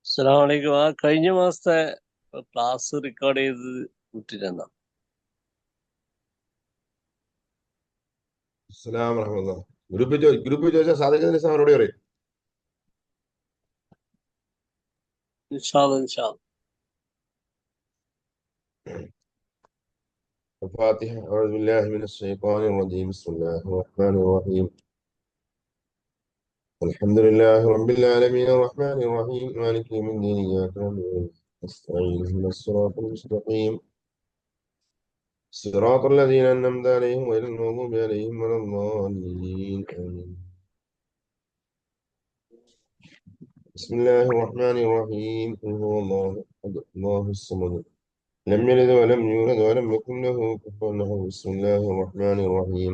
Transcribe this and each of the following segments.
അസ്സലാമലൈക്കും. ആ കഴിഞ്ഞ മാസത്തെ ക്ലാസ് റെക്കോർഡ് ചെയ്ത് വിട്ടിരുന്ന. അസ്സലാമു വറഹ്മത്തുള്ളാഹി. ഗ്രൂപ്പിൽ ചോദിച്ചാൽ സാധിക്കുന്ന മറുപടി പറയും. ഇൻഷാ അല്ലാ, ഇൻഷാ അല്ലാ. الفاتحة. أعوذ بالله من الشيطان الرجيم. بسم الله الرحمن الرحيم. الحمد لله رب العالمين الرحمن الرحيم مالك يوم الدين إياك نعبد وإياك نستعين اهدنا الصراط المستقيم صراط الذين أنعمت عليهم غير المغضوب عليهم ولا الضالين آمين. بسم الله الرحمن الرحيم. قل هو الله أحد الله الصمد لم يلد ولم يولد ولم يكن له كفوا أحد. بسم الله الرحمن الرحيم.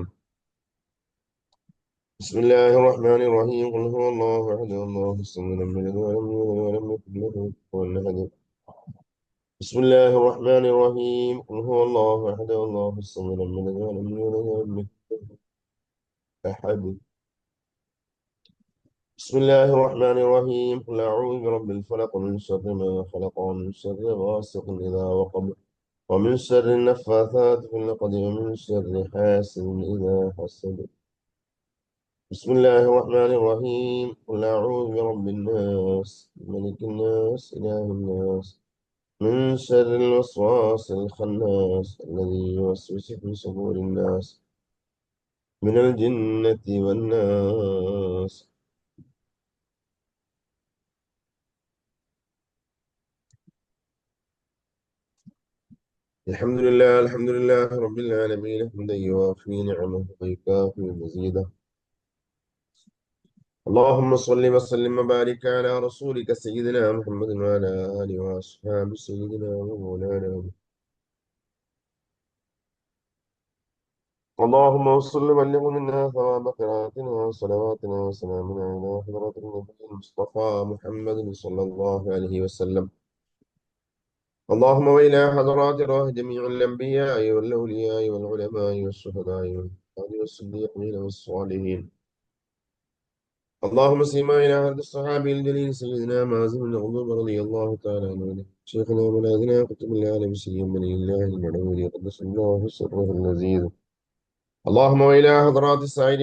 بسم الله الرحمن الرحيم. قل هو الله أحد الله الصمد لم يلد ولم يولد ولم يكن له كفوا أحد. بسم الله الرحمن الرحيم. قل هو الله أحد الله الصمد لم يلد ولم يولد ولم يكن له أحد. بسم الله الرحمن الرحيم. قل أعوذ برب الفلق من شر ما خلق ومن شر غاسق إذا وقب ومن شر النفاثات في العقد ومن شر حاسد إذا حسد. بسم الله الرحمن الرحيم. قل أعوذ برب الناس ملك الناس إله الناس من شر الوسواس الخناس الذي يوسوس في صدور الناس من الجنة والناس. الحمد لله رب العالمين حمدا يوافي نعمه ويكافئ مزيده. اللهم صل وسلم وبارك على رسولك سيدنا محمد وعلى آله وأصحابه سيدنا ومولانا. اللهم وصل وبلغ منا ثواب قراءتنا وصلواتنا وسلامنا على حضرة النبي المصطفى محمد صلى الله عليه وسلم. اللهم وإلى حضرات روح جميع الأنبياء والأولياء والعلماء والشهداء والصديقين والصالحين. اللهم سيما إلى هذا الصحابي الجليل سيدنا مازن بن غضوب رضي الله تعالى عنه شيخنا وملاذنا قطب العالم سيما من الله المدعو قدس الله سره اللذيذ. اللهم وإلى حضرات سائر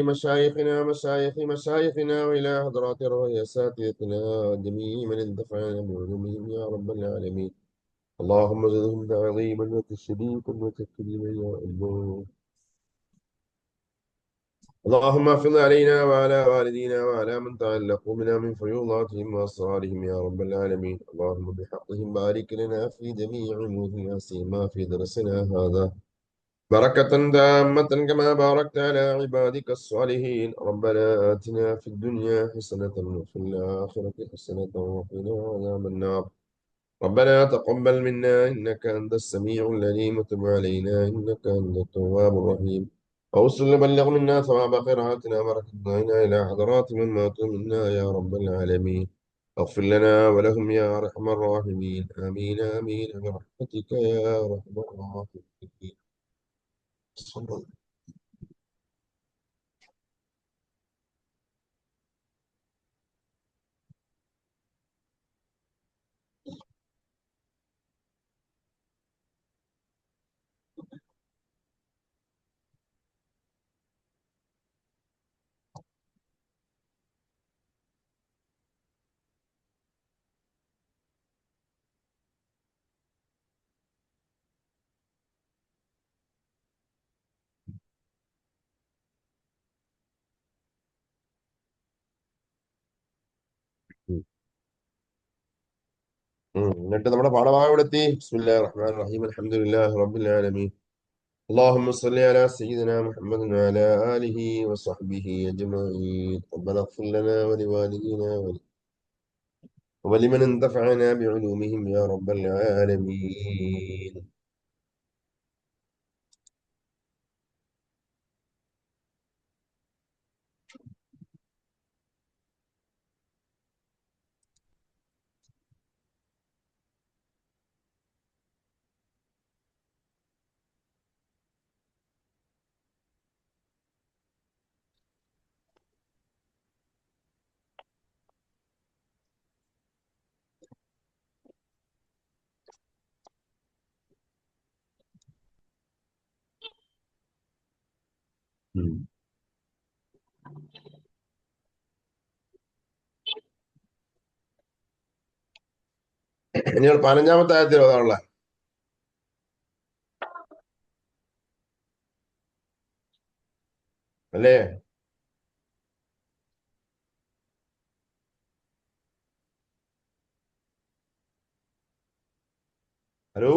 مشايخنا وإلى حضرات روح أساتذتنا جميع من انتفعنا بعلومهم يا رب العالمين. اللهم زدهم تعظيما وتشريفا وتكريما يا الله. اللهم احفظ علينا وعلى والدينا وعلى من تعلقوا بنا من فيوضاتهم وأسرارهم يا رب العالمين. اللهم بحقهم بارك لنا في جميع أمورنا سيما في درسنا هذا بركة دامة كما باركت على عبادك الصالحين. ربنا آتنا في الدنيا حسنة وفي الآخرة حسنة وقنا عذاب النار. ربنا تقبل منا إنك أنت السميع العليم وتب علينا إنك أنت التواب الرحيم. ووصل بلغ منا ثواب قراءتنا وركضنا إلى حضرات من ماتوا منا يا رب العالمين. اغفر لنا ولهم يا أرحم الراحمين. آمين آمين برحمتك يا أرحم الراحمين. تفضل. എന്നിട്ട് നമ്മുടെ പാഠഭാഗം ഇവിടെ എത്തി. ബിസ്മില്ലാഹിർ റഹ്മാനിർ റഹീം. അൽഹംദുലില്ലാഹി റബ്ബിൽ ആലമീൻ. اللهم صل على سيدنا محمد وعلى آله وصحبه أجمعين. ربنا اغفر لنا ولوالدينا ولمن انتفعنا بعلومهم يا رب العالمين. ഉം. ഇനി 15-ാമത്തെ ആയത്തിൽ ഓതാനുള്ള അല്ലേ? ഹലോ.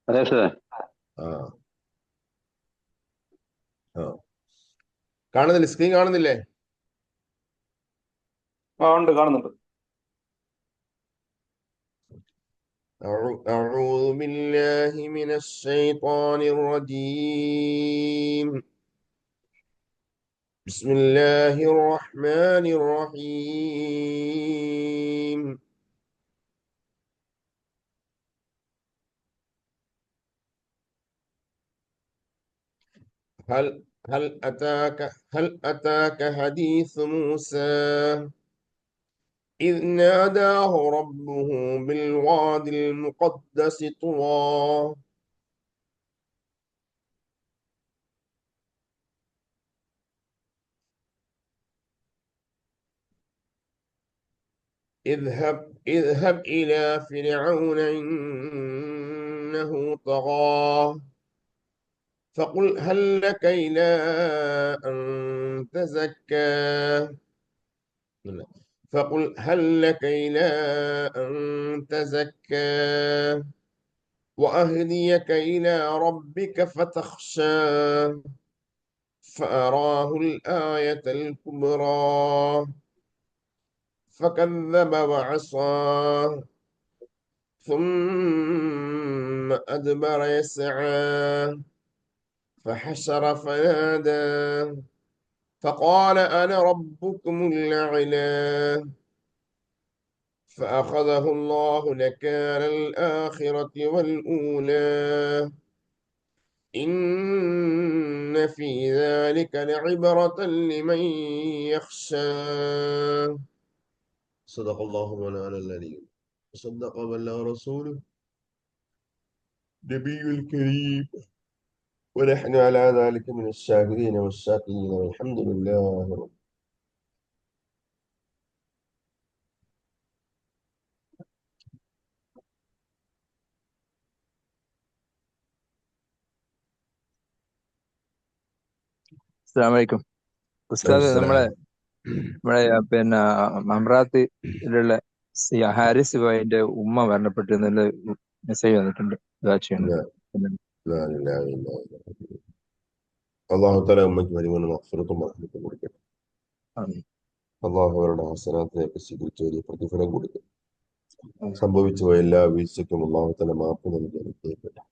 അതെ സാർ. ആ ആ കാണുന്നില്ലേ? സ്ക്രീൻ കാണുന്നില്ലേ? ഉണ്ട്, കാണുന്നുണ്ട്. أعوذ بالله من الشيطان الرجيم. بسم الله الرحمن الرحيم. هل أتاك حديث موسى إذ ناداه ربه بالوادي المقدس طوى اذهب إلى فرعون إنه طغى فقل هل لك إلى أن تزكى فقل هل لك إلى أن تزكى وأهديك إلى ربك فتخشى فأراه الآية الكبرى فكذب وعصى ثم أدبر يسعى فحشر فنادى فقال أنا ربكم الأعلى فأخذه الله نكال الآخرة والأولى إن في ذلك لعبرة لمن يخشى صدق الله مولانا العلي وصدق بلغ رسوله نبي الكريم ونحن على ذلك من الشاكرين والشاكرين والحمد لله رب. അസ്സലാമു അലൈക്കും ഉസ്താദ്. നമ്മുടെ പിന്നെ മമ്രാത്തിലുള്ള ഹാരിസ് ഭായിന്റെ ഉമ്മ മരണപ്പെട്ടു എന്നുള്ള മെസ്സേജ് വന്നിട്ടുണ്ട്. അള്ളാഹു തആല ഉമ്മയ്ക്ക് പരിപൂർണ്ണ മഗ്ഫിറത്തും റഹ്മത്തും കൊടുക്കട്ടെ. അള്ളാഹു അവരുടെ ഹസനാത്തിലേക്ക് സ്വീകരിച്ച് വലിയ പ്രതിഫലം കൊടുക്കും. സംഭവിച്ചു പോയ എല്ലാ വീഴ്ചയ്ക്കും അള്ളാഹു തആല മാപ്പ് നൽകി അനുഗ്രഹിക്കട്ടെ.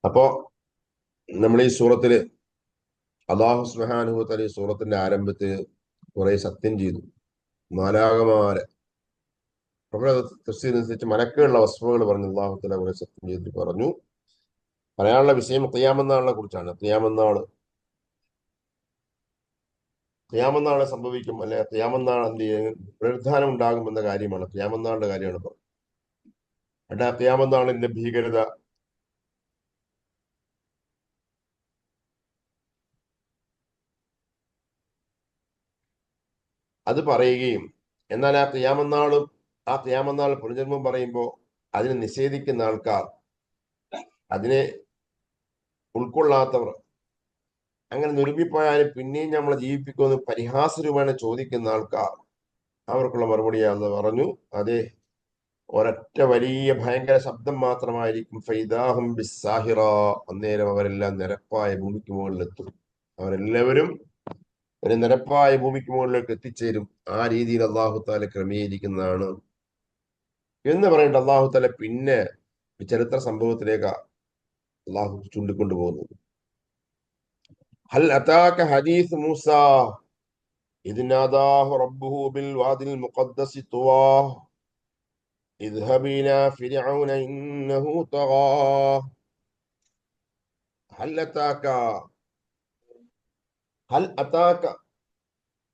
അപ്പോ നമ്മൾ ഈ സൂറത്തില് അല്ലാഹു സുബ്ഹാനഹു വ തആല ഈ സൂറത്തിന്റെ ആരംഭത്തിൽ കുറെ സത്യം ചെയ്തു. മാലാഖമാരെ തഫ്സീറനുസരിച്ച് മലക്കുകളുടെ വസ്തുതകൾ പറഞ്ഞു. അല്ലാഹു തആല കുറെ സത്യം ചെയ്തിട്ട് പറഞ്ഞു. പറയാനുള്ള വിഷയം ഖിയാമത്ത് നാളിനെ കുറിച്ചാണ്. ഖിയാമത്ത് നാളെ സംഭവിക്കും, അല്ലെ ഖിയാമത്ത് നാൾ എന്ത് ചെയ്യും, പുനരുദ്ധാനം ഉണ്ടാകുമെന്ന കാര്യമാണ്. ഖിയാമത്ത് നാളിന്റെ കാര്യമാണ് പറഞ്ഞത്. എന്നിട്ട് ഖിയാമത്ത് നാളിന്റെ ഭീകരത, അത് പറയുകയും, എന്നാൽ ആ ഖിയാമത്ത് നാൾ പുനർജന്മം പറയുമ്പോൾ അതിനെ നിഷേധിക്കുന്ന ആൾക്കാർ, അതിനെ ഉൾക്കൊള്ളാത്തവർ, അങ്ങനെ നുരുമ്പിപ്പോയാലും പിന്നെയും നമ്മളെ ജീവിപ്പിക്കുമെന്ന് പരിഹാസരൂപേണ ചോദിക്കുന്ന ആൾക്കാർ, അവർക്കുള്ള മറുപടിയാണെന്ന് പറഞ്ഞു. അതെ, ഒരൊറ്റ വലിയ ഭയങ്കര ശബ്ദം മാത്രമായിരിക്കും. ഫൈദാഹും ബിസ്സാഹിറ, അന്നേരം അവരെല്ലാം നിരപ്പായ ഭൂമിക്ക് മുകളിലെത്തും. അവരെല്ലാവരും ഒരു നിരപ്പായ ഭൂമിക്ക് മുകളിലേക്ക് എത്തിച്ചേരും. ആ രീതിയിൽ അല്ലാഹു തആല ക്രമീകരിക്കുന്നതാണ് എന്ന് പറഞ്ഞിട്ട് അല്ലാഹു തആല പിന്നെ ചരിത്ര സംഭവത്തിലേക്ക് അല്ലാഹു ചൂണ്ടിക്കൊണ്ടുപോകുന്നത്. ഹൽ അതാക ഹദീസ് മൂസ ഇദ് നാദാഹു റബ്ബുഹു ബിൽ വാദിൽ മുഖദ്ദസി തുവാ ഇദ്ഹബ് ഇലാ ഫിർഔന ഇന്നഹു തഗാ. ഹൽ അതാക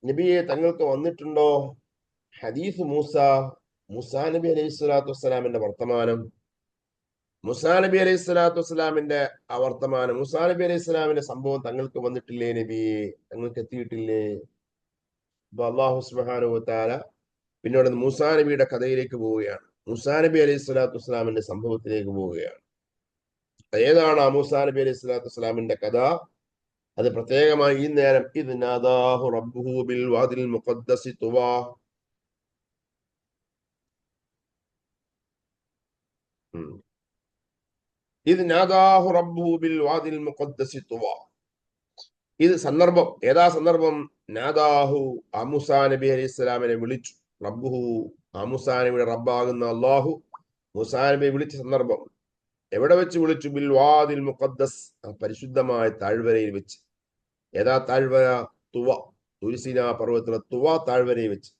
നബിയെ, തങ്ങൾക്ക് വന്നിട്ടുണ്ടോ ഹദീസ് മൂസ, മൂസാ നബി അലൈഹി സ്വലാത്തു വസ്സലാമിന്റെ വർത്തമാനം, മൂസാ നബി അലൈഹി സ്വലാത്തു വസ്സലാമിന്റെ വർത്തമാനം, മൂസാ നബി അലൈഹി സ്വലാമിന്റെ സംഭവം തങ്ങൾക്ക് വന്നിട്ടില്ലേ നബിയെ, തങ്ങൾക്ക് എത്തിയിട്ടില്ലേ? അപ്പൊ അള്ളാഹു സുബ്ഹാനഹു വ തആല പിന്നീട് മൂസാ നബിയുടെ കഥയിലേക്ക് പോവുകയാണ്. മൂസാ നബി അലൈഹി സ്വലാത്തു വസ്സലാമിന്റെ സംഭവത്തിലേക്ക് പോവുകയാണ്. ഏതാണ് ആ മൂസാ നബി അലൈഹി സ്വലാത്തു വസ്സലാമിന്റെ കഥ? അത് പ്രത്യേകമായി ഈ നേരം ഇദ് നാദാഹു റബ്ബുഹു ബിൽ വാദിൽ മുഖദ്ദസി തുവാ. ഇദ് നാദാഹു റബ്ബുഹു ബിൽ വാദിൽ മുഖദ്ദസി തുവാ. ഇത് സന്ദർഭം, ഏതാ സന്ദർഭം? നാദാഹു, മൂസാ നബി അലൈഹി സ്വലാമിനെ വിളിച്ചു. റബ്ബുഹു, മൂസാ നബിയുടെ റബ്ബാകുന്ന അള്ളാഹു മൂസാ നബിയെ വിളിച്ച സന്ദർഭം. എവിടെ വെച്ച് വിളിച്ചു? ബിൽ വാദിൽ മുഖദ്ദസ്, പരിശുദ്ധമായ താഴ്വരയിൽ വെച്ച്. ഏതാ താഴ്വര? തുവ, തുരിസിന പർവ്വതത്തിലെ തുവ താഴ്വരയിൽ വെച്ച്,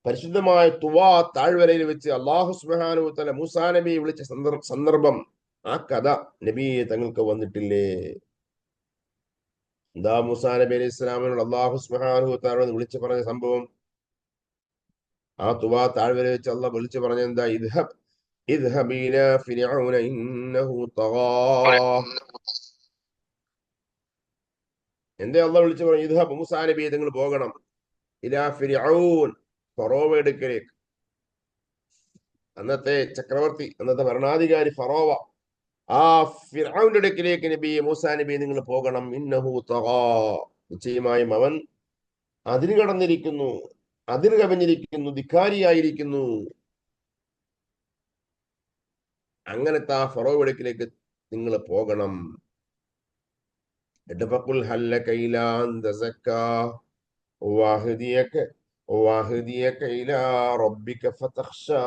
പരിശുദ്ധമായ തുവ താഴ്വരയിൽ വെച്ച് അള്ളാഹു സുബ്ഹാനഹു വ തആല മൂസാ നബിയെ വിളിച്ച സന്ദർഭം. ആ കഥ നബിയെ തങ്ങൾക്ക് വന്നിട്ടില്ലേ? എന്താ മൂസാ നബി അലൈഹി സ്വലാമിനോട് അള്ളാഹു സുബ്ഹാനഹു വ തആല വിളിച്ചു പറഞ്ഞ സംഭവം? ആ തുവ താഴ്വര വെച്ച് അള്ളാഹ് വിളിച്ചു പറഞ്ഞ എന്താ? ഇദ്ഹബ് ഇദ്ഹബ് ഇലാ ഫിർഔന ഇന്നഹു തഗാ. എന്തേ അള്ളാഹ് വിളിച്ചു പറഞ്ഞു? ഇദ്ഹബ്, മൂസാ നബിയെ നിങ്ങൾ പോകണം. ഇലാ ഫിർഔൻ, ഫറോവയുടെ അടുക്കലേക്ക്. അന്നത്തെ ചക്രവർത്തി, അന്നത്തെ ഭരണാധികാരി ഫറോവ. ആ ഫിർഔന്റെ അടുക്കലേക്ക് നബിയെ, മൂസാ നബിയെ നിങ്ങൾ പോകണം. ഇന്നഹു തഗാ, നിശ്ചയമായും അവൻ അതിര് കടന്നിരിക്കുന്നു, അതിര് കവിഞ്ഞിരിക്കുന്നു, ധിക്കാരിയായിരിക്കുന്നു. അങ്ങനത്തെ ആ ഫറോവയുടെ അടുക്കലേക്ക് നിങ്ങൾ പോകണം. ഫഖുൽ ഹല്ലക ഇലാ അൻ തസക്കാ വഹദിയക ഇലാ റബ്ബിക ഫതഖ്ശാ.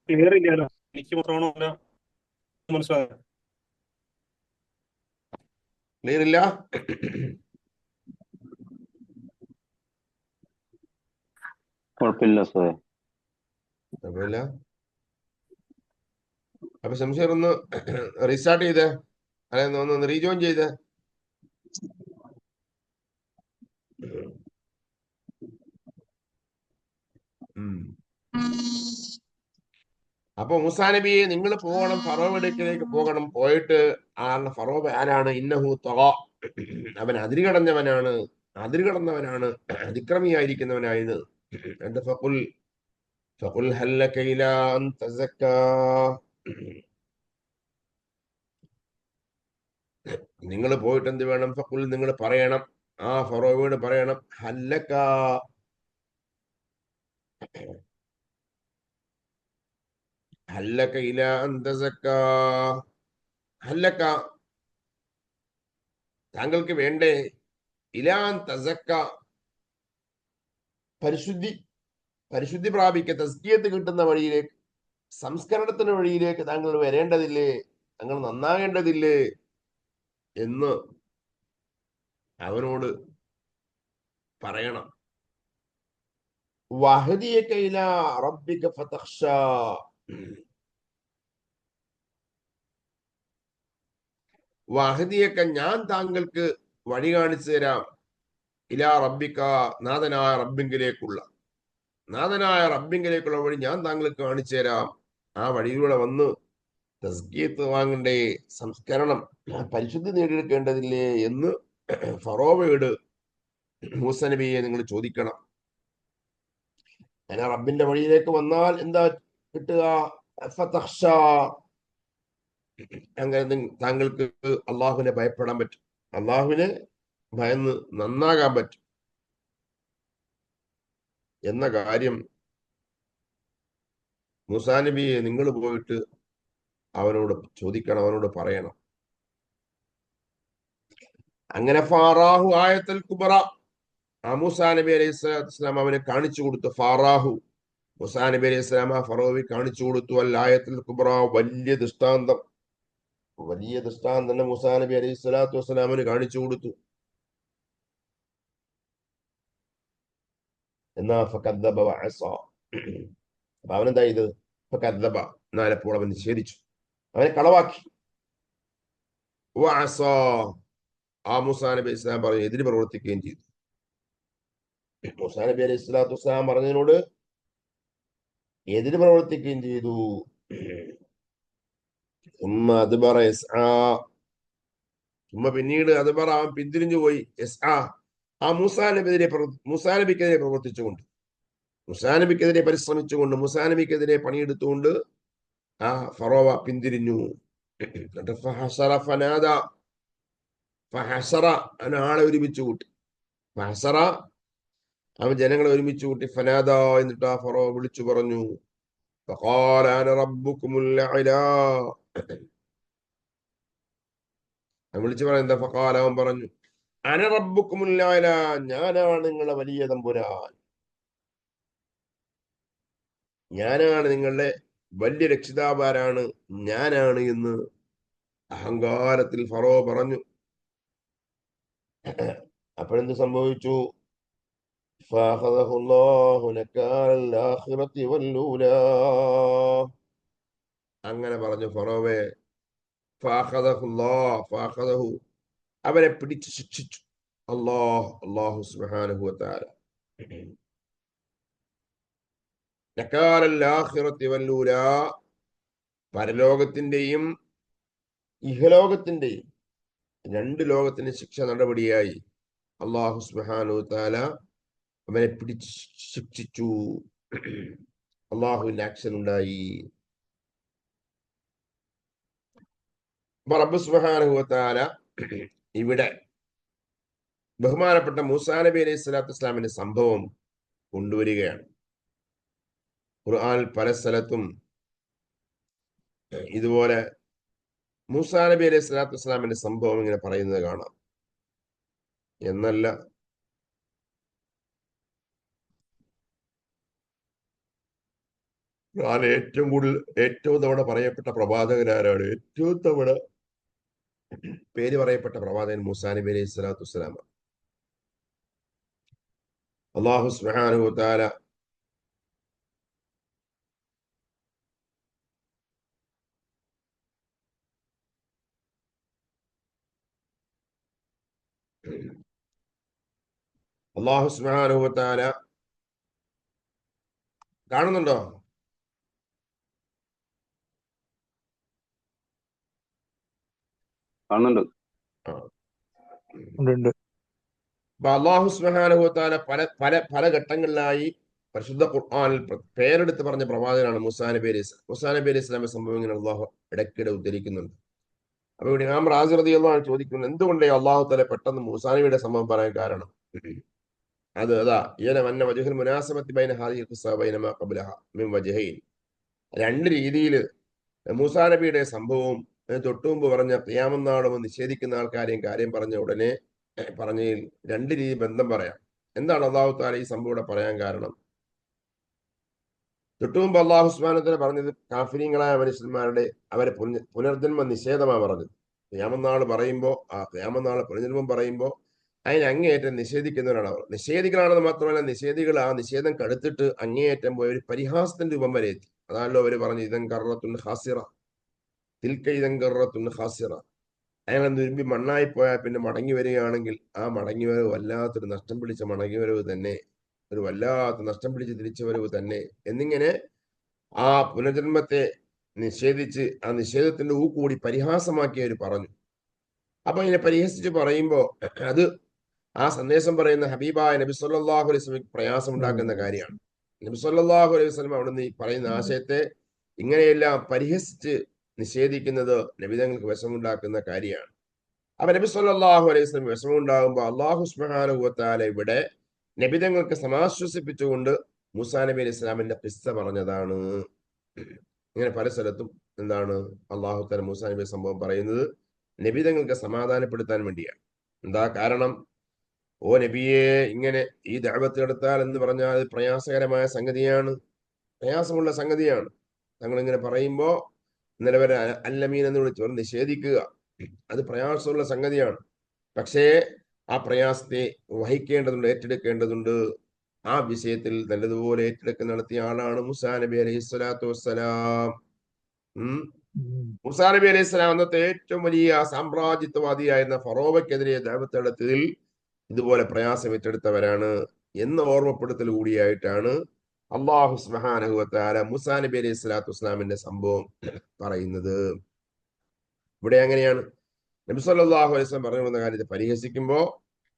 ക്ലിയർ ഇല്ലല്ലോ, എനിക്ക് മാത്രമാണോ മനസ്സിലായത്? ക്ലിയർ ഇല്ല? കുഴപ്പമില്ല സാറേ. കുഴപ്പമില്ല. അപ്പൊ ശംഷീർ ഒന്ന് റീസ്റ്റാർട്ട് ചെയ്തേ, അല്ലെ ഒന്ന് റീജോയിൻ ചെയ്തേ. അപ്പൊ മൂസാ നബിയെ നിങ്ങൾ പോകണം, ഫറോവയുടെ അടുക്കലേക്ക് പോകണം. പോയിട്ട് ഫറോവ ആരാണ്? ഇന്നഹു തഗാ, അവൻ അതിരുകടന്നവനാണ്, അതിരുകടന്നവനാണ്, അതിക്രമിയായിരിക്കുന്നവനായത്. ഫഖുൽ ഹല്ലക ഇലാ അൻ തസക്കാ, നിങ്ങൾ പോയിട്ട് എന്ത് വേണം? ഫഖുൽ, നിങ്ങൾ പറയണം, ആ ഫറോവയോട് പറയണം, ഹല്ലക, ഹല്ലക ഇലാ അൻ തസക്കാ, ഹല്ലക, താങ്കൾക്ക് വേണ്ടേ? ഇലാ അൻ തസക്ക, പരിശുദ്ധി പ്രാപിക്ക, തസ്കിയത്ത് കിട്ടുന്ന വഴിയിലേക്ക്, സംസ്കരണത്തിന് വഴിയിലേക്ക് താങ്കൾ വരേണ്ടതില്ലേ? താങ്കൾ നന്നാകേണ്ടതില്ലേ എന്ന് അവനോട് പറയണം. വഹദിയക ഇലാ റബ്ബിക ഫതഖ്ശാ, വഹദിയക, ഞാൻ താങ്കൾക്ക് വഴി കാണിച്ചു തരാം. ഇലാ റബ്ബിക, നാഥനായ റബ്ബിങ്കിലേക്കുള്ള വഴി ഞാൻ താങ്കൾക്ക് കാണിച്ചു തരാം. ആ വഴിയിലൂടെ വന്ന് തസ്കിയത്ത് വാങ്ങണ്ടേ, സംസ്കരണം, പരിശുദ്ധി നേടിയെടുക്കേണ്ടതില്ലേ എന്ന് ഫറോവയോട് മൂസാ നബിയെ നിങ്ങൾ ചോദിക്കണം. അങ്ങനെ റബ്ബിന്റെ വഴിയിലേക്ക് വന്നാൽ എന്താ കിട്ടുക? ഫതഖ്ശാ, അങ്ങനെ താങ്കൾക്ക് അള്ളാഹുവിനെ ഭയപ്പെടാൻ പറ്റും, അള്ളാഹുവിനെ ഭയന്ന് നന്നാകാൻ പറ്റും എന്ന കാര്യം മൂസാ നബിയെ നിങ്ങൾ പോയിട്ട് അവനോട് ചോദിക്കണം, അവനോട് പറയണം. അങ്ങനെ ഫാറാഹു ആയത്തുൽ കുബ്ര, മൂസാ നബി അലൈഹി സ്വലാത്തു വസ്സലാം അവനെ കാണിച്ചു കൊടുത്തു. ഫാറാഹു, മൂസാ നബി അലൈഹി സ്വലാം ഫറോവി കാണിച്ചു കൊടുത്തു. അൽ ആയത്തുൽ കുബ്ര, വലിയ ദൃഷ്ടാന്തം മൂസാ നബി അലൈഹി സ്വലാത്തു വസ്സലാമിന് കാണിച്ചു കൊടുത്തു. എന്നാ ഫകദ്ദബ വഅസ, അപ്പൊ അവനെന്താ ഇത്? ഫകദ്ദബ, എന്നാലപ്പോൾ അവൻ നിഷേധിച്ചു, അവനെ കളവാക്കി. വഅസ, മൂസാ നബി അലൈഹി സ്വലാം പറഞ്ഞു എതിര് പ്രവർത്തിക്കുകയും ചെയ്തു. മൂസാ നബി അലൈഹി സ്വലാത്തു വസ്സലാം പറഞ്ഞതിനോട് എതിര് പ്രവർത്തിക്കുകയും ചെയ്തു. പിന്നീട് അതുബറ അവൻ പിന്തിരിഞ്ഞു പോയി. ആ മൂസാ നബിക്കെതിരെ പ്രവർത്തിച്ചുകൊണ്ട്, മൂസാ നബിക്കെതിരെ പരിശ്രമിച്ചുകൊണ്ട്, മൂസാ നബിക്കെതിരെ പണിയെടുത്തുകൊണ്ട് ആ ഫറോവ പിന്തിരിഞ്ഞു. ആളെ ഒരുമിച്ച് കൂട്ടി. അവൻ ജനങ്ങളെ ഒരുമിച്ച് കൂട്ടി. ഫനാദ, എന്നിട്ട് ആ ഫറോവ വിളിച്ചു പറഞ്ഞു, വിളിച്ചു പറയുന്നത് ഫഖാല, അവൻ പറഞ്ഞു, അന റബ്ബുക്കുമുൽ അഅല, ഞാനാണ് നിങ്ങളുടെ വലിയ തമ്പുരാൻ, ഞാനാണ് നിങ്ങളുടെ വലിയ രക്ഷിതാവാരാണ്, ഞാനാണ് എന്ന് അഹങ്കാരത്തിൽ ഫറോ പറഞ്ഞു. അപ്പോഴെന്ത് സംഭവിച്ചു? അങ്ങനെ പറഞ്ഞു ഫറോവെ. അവരെ പിടിച്ചു ശിക്ഷിച്ചു അല്ലാഹു സുബ്ഹാനഹു വ തആല. നകാലൽ ആഖിറതി വല്ലൂല, പരലോകത്തിന്റെയും ഇഹലോകത്തിന്റെയും രണ്ട് ലോകത്തിന്റെ ശിക്ഷ നടപടിയായി അല്ലാഹു സുബ്ഹാനഹു വ തആല അവനെ പിടിച്ചു ശിക്ഷിച്ചു. അള്ളാഹുവിന്റെ ആക്ഷൻ ഉണ്ടായി. റബ്ബ് സുബ്ഹാനഹു വ തആല ഇവിടെ ബഹുമാനപ്പെട്ട മൂസാ നബി അലൈഹി സ്വലാത്തു വസ്സലാമിന്റെ സംഭവം കൊണ്ടുവരികയാണ്. ഖുർആനിൽ പല സ്ഥലത്തും ഇതുപോലെ മൂസാ നബി അലൈഹി സ്വലാത്തു വസ്സലാമിന്റെ സംഭവം ഇങ്ങനെ പറയുന്നത് കാണാം. എന്നല്ല, ഏറ്റവും തവണ പറയപ്പെട്ട പ്രവാചകനാരാണ്? ഏറ്റവും തവണ പേര് പറയപ്പെട്ട പ്രവാചകൻ മൂസാ നബി അലൈഹി സ്വലാത്തു വസ്സലാം. അല്ലാഹു സുബ്ഹാനഹു വ തആല കാണുന്നുണ്ടോ? കാണുന്നുണ്ട്. അല്ലാഹു സുബ്ഹാനഹു വ തആല പല ഘട്ടങ്ങളിലായി പരിശുദ്ധ ഖുർആനിൽ പേരെടുത്ത് പറഞ്ഞ പ്രവാചകനാണ് മൂസാ നബി അലൈഹി സ്വലാം. മൂസാ നബി അലൈഹി സ്വലാമിന്റെ സംഭവം ഇങ്ങനെ അള്ളാഹു ഇടയ്ക്കിടെ ഉദ്ധരിക്കുന്നുണ്ട്. അപ്പൊ ഇവിടെ ഇമാം റാസി റളിയല്ലാഹു അൻഹു ചോദിക്കുന്നത്, എന്തുകൊണ്ടേ അള്ളാഹു തആല പെട്ടെന്ന് മൂസാ നബിയുടെ സംഭവം പറയാൻ കാരണം? രണ്ട് രീതിയിൽ മൂസാ നബിയുടെ സംഭവവും തൊട്ടുമുമ്പ് പറഞ്ഞ ഖിയാമത്ത് നാളും നിഷേധിക്കുന്ന ആൾക്കാരെയും കാര്യം പറഞ്ഞ ഉടനെ പറഞ്ഞതിൽ രണ്ട് രീതി ബന്ധം പറയാം. എന്താണ് അല്ലാഹു തആല ഈ സംഭവം ഇവിടെ പറയാൻ കാരണം? തൊട്ടുമുമ്പ് അല്ലാഹു സുബ്ഹാനഹു വ തആല പറഞ്ഞത് കാഫിരീങ്ങളായ മനുഷ്യന്മാരുടെ അവരെ പുനർജന്മ നിഷേധമാണ് പറഞ്ഞത്. ഖിയാമത്ത് നാൾ പറയുമ്പോൾ, ആ ഖിയാമത്ത് നാൾ പുനർജന്മം പറയുമ്പോൾ അതിന് അങ്ങേയറ്റം നിഷേധിക്കുന്നവരാണ് അവർ. നിഷേധികളാണെന്ന് മാത്രമല്ല, നിഷേധികൾ ആ നിഷേധം കടുത്തിട്ട് അങ്ങേയറ്റം പോയ ഒരു പരിഹാസത്തിന്റെ രൂപം വരെ എത്തി. അതാണല്ലോ അവര് പറഞ്ഞു, ഇതൻ കറത്തുൻ ഖാസിറ, തിൽക്ക ഇതൻ കറത്തുൻ ഖാസിറ. അയാളെ നുരുമ്പി മണ്ണായി പോയാൽ പിന്നെ മടങ്ങി വരികയാണെങ്കിൽ ആ മടങ്ങി വരവ് വല്ലാത്തൊരു നഷ്ടം പിടിച്ച മടങ്ങി വരവ് തന്നെ, ഒരു വല്ലാത്ത നഷ്ടം പിടിച്ച് തിരിച്ചു വരവ് തന്നെ എന്നിങ്ങനെ ആ പുനർജന്മത്തെ നിഷേധിച്ച് ആ നിഷേധത്തിന്റെ കൂടി പരിഹാസമാക്കി അവർ പറഞ്ഞു. അപ്പൊ ഇതിനെ പരിഹസിച്ച് പറയുമ്പോ അത് ആ സന്ദേശം പറയുന്ന ഹബീബായ നബി സല്ലല്ലാഹു അലൈഹി വസല്ലം പ്രയാസം ഉണ്ടാക്കുന്ന കാര്യമാണ്. നബി സല്ലല്ലാഹു അലൈഹി വസല്ലം അവിടുന്ന് ഈ പറയുന്ന ആശയത്തെ ഇങ്ങനെയെല്ലാം പരിഹസിച്ച് നിഷേധിക്കുന്നത് നബിതങ്ങൾക്ക് വിഷമുണ്ടാക്കുന്ന കാര്യമാണ്. അപ്പൊ നബി സല്ലല്ലാഹു അലൈഹി വസല്ലം വിഷമുണ്ടാകുമ്പോൾ അല്ലാഹു സുബ്ഹാനഹു വ തആല ഇവിടെ നബിതങ്ങൾക്ക് സമാശ്വസിപ്പിച്ചുകൊണ്ട് മൂസാ നബി അലൈഹി ഇസ്ലാമിന്റെ ഖിസ്സ പറഞ്ഞതാണ്. ഇങ്ങനെ പല സ്ഥലത്തും എന്താണ് അല്ലാഹു തആല മൂസാ നബി സംഭവം പറയുന്നത് നബിതങ്ങൾക്ക് സമാധാനപ്പെടുത്താൻ വേണ്ടിയാണ്. എന്താ കാരണം? ഓ നബിയെ, ഇങ്ങനെ ഈ ദഅവത്ത് നടത്താൽ എന്ന് പറഞ്ഞാൽ പ്രയാസകരമായ സംഗതിയാണ്, പ്രയാസമുള്ള സംഗതിയാണ്. തങ്ങൾ ഇങ്ങനെ പറയുമ്പോ ഇന്നലെ വരെ അല്ലമീൻ എന്ന് വിളിച്ചു നിഷേധിക്കുക, അത് പ്രയാസമുള്ള സംഗതിയാണ്. പക്ഷേ ആ പ്രയാസത്തെ വഹിക്കേണ്ടതുണ്ട്, ഏറ്റെടുക്കേണ്ടതുണ്ട്. ആ വിഷയത്തിൽ നല്ലതുപോലെ ഏറ്റെടുക്ക നടത്തിയ ആളാണ് മൂസാ നബി അലൈഹി സ്വലാത്തു വസ്സലാം. മൂസാ നബി അലൈഹി സ്വലാം അന്നത്തെ ഏറ്റവും വലിയ സാമ്രാജ്യത്വവാദിയായിരുന്ന ഫറോവയ്ക്കെതിരെ ദഅവത്ത് നടത്തിയതിൽ ഇതുപോലെ പ്രയാസം ഏറ്റെടുത്തവരാണ് എന്ന ഓർമ്മപ്പെടുത്തൽ കൂടിയായിട്ടാണ് അള്ളാഹു സുബ്ഹാനഹു വ തആല മൂസാ നബി അലൈഹി സ്വലാത്തു വസ്സലാമിന്റെ സംഭവം പറയുന്നത്. ഇവിടെ അങ്ങനെയാണ്. നബി സല്ലല്ലാഹു അലൈഹി വസല്ലം പറഞ്ഞു വന്ന കാര്യത്തെ പരിഹസിക്കുമ്പോൾ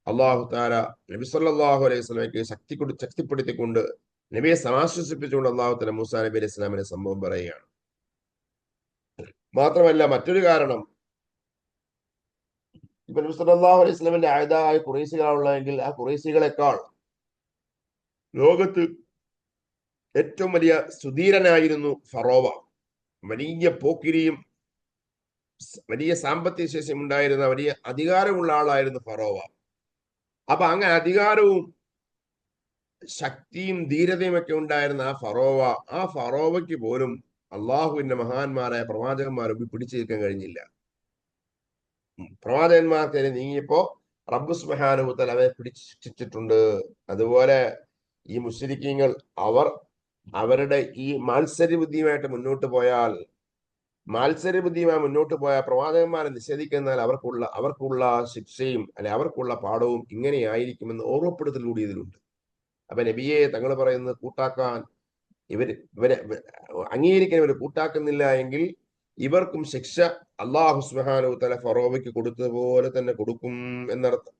അള്ളാഹു തആല നബി സല്ലല്ലാഹു അലൈഹി വസല്ലമയ്ക്ക് ശക്തിപ്പെടുത്തിക്കൊണ്ട് നബിയെ സമാശ്വസിപ്പിച്ചുകൊണ്ട് അള്ളാഹു തആല മൂസാ നബി അലൈഹി സ്വലാമിന്റെ സംഭവം പറയുകയാണ്. മാത്രമല്ല മറ്റൊരു കാരണം, ഇപ്പൊ നബി സല്ലല്ലാഹു അലൈഹി വസല്ലമിന്റെ ആയതായ ഖുറൈശികളാണുള്ളതെങ്കിൽ ആ ഖുറൈശികളെക്കാൾ ലോകത്ത് ഏറ്റവും വലിയ സുധീരനായിരുന്നു ഫറോവ. വലിയ പോക്കിരിയും വലിയ സാമ്പത്തിക ശേഷിയും ഉണ്ടായിരുന്ന വലിയ അധികാരമുള്ള ആളായിരുന്നു ഫറോവ. അപ്പൊ അങ്ങനെ അധികാരവും ശക്തിയും ധീരതയും ഒക്കെ ഉണ്ടായിരുന്ന ആ ഫറോവയ്ക്ക് പോലും അള്ളാഹുവിന്റെ മഹാന്മാരായ പ്രവാചകന്മാരൊക്കെ പിടിച്ചു നിൽക്കാൻ കഴിഞ്ഞില്ല. പ്രവാചകന്മാർക്കെതിരെ നീങ്ങിയപ്പോ റബ്ബ് സുബ്ഹാനഹു വ തആല അവരെ പിടിച്ചു ശിക്ഷിച്ചിട്ടുണ്ട്. അതുപോലെ ഈ മുശ്രിക്കീങ്ങൾ അവരുടെ ഈ മാത്സര്യബുദ്ധിയുമായി മുന്നോട്ട് പോയാൽ പ്രവാചകന്മാരെ നിഷേധിക്കുന്നതിനാൽ അവർക്കുള്ള ശിക്ഷയും അല്ലെ അവർക്കുള്ള പാഠവും ഇങ്ങനെയായിരിക്കുമെന്ന് ഓർമ്മപ്പെടുത്തലൂടെ ഇതിലുണ്ട്. അപ്പൊ നബിയെ തങ്ങൾ പറയുന്നത് കൂട്ടാക്കാൻ ഇവരെ അംഗീകരിക്കാൻ ഇവർ കൂട്ടാക്കുന്നില്ല എങ്കിൽ ഇവർക്കും ശിക്ഷ അള്ളാഹു സുബ്ഹാനഹു വ തആല ഫറോവയ്ക്ക് കൊടുത്തതുപോലെ തന്നെ കൊടുക്കും എന്നർത്ഥം.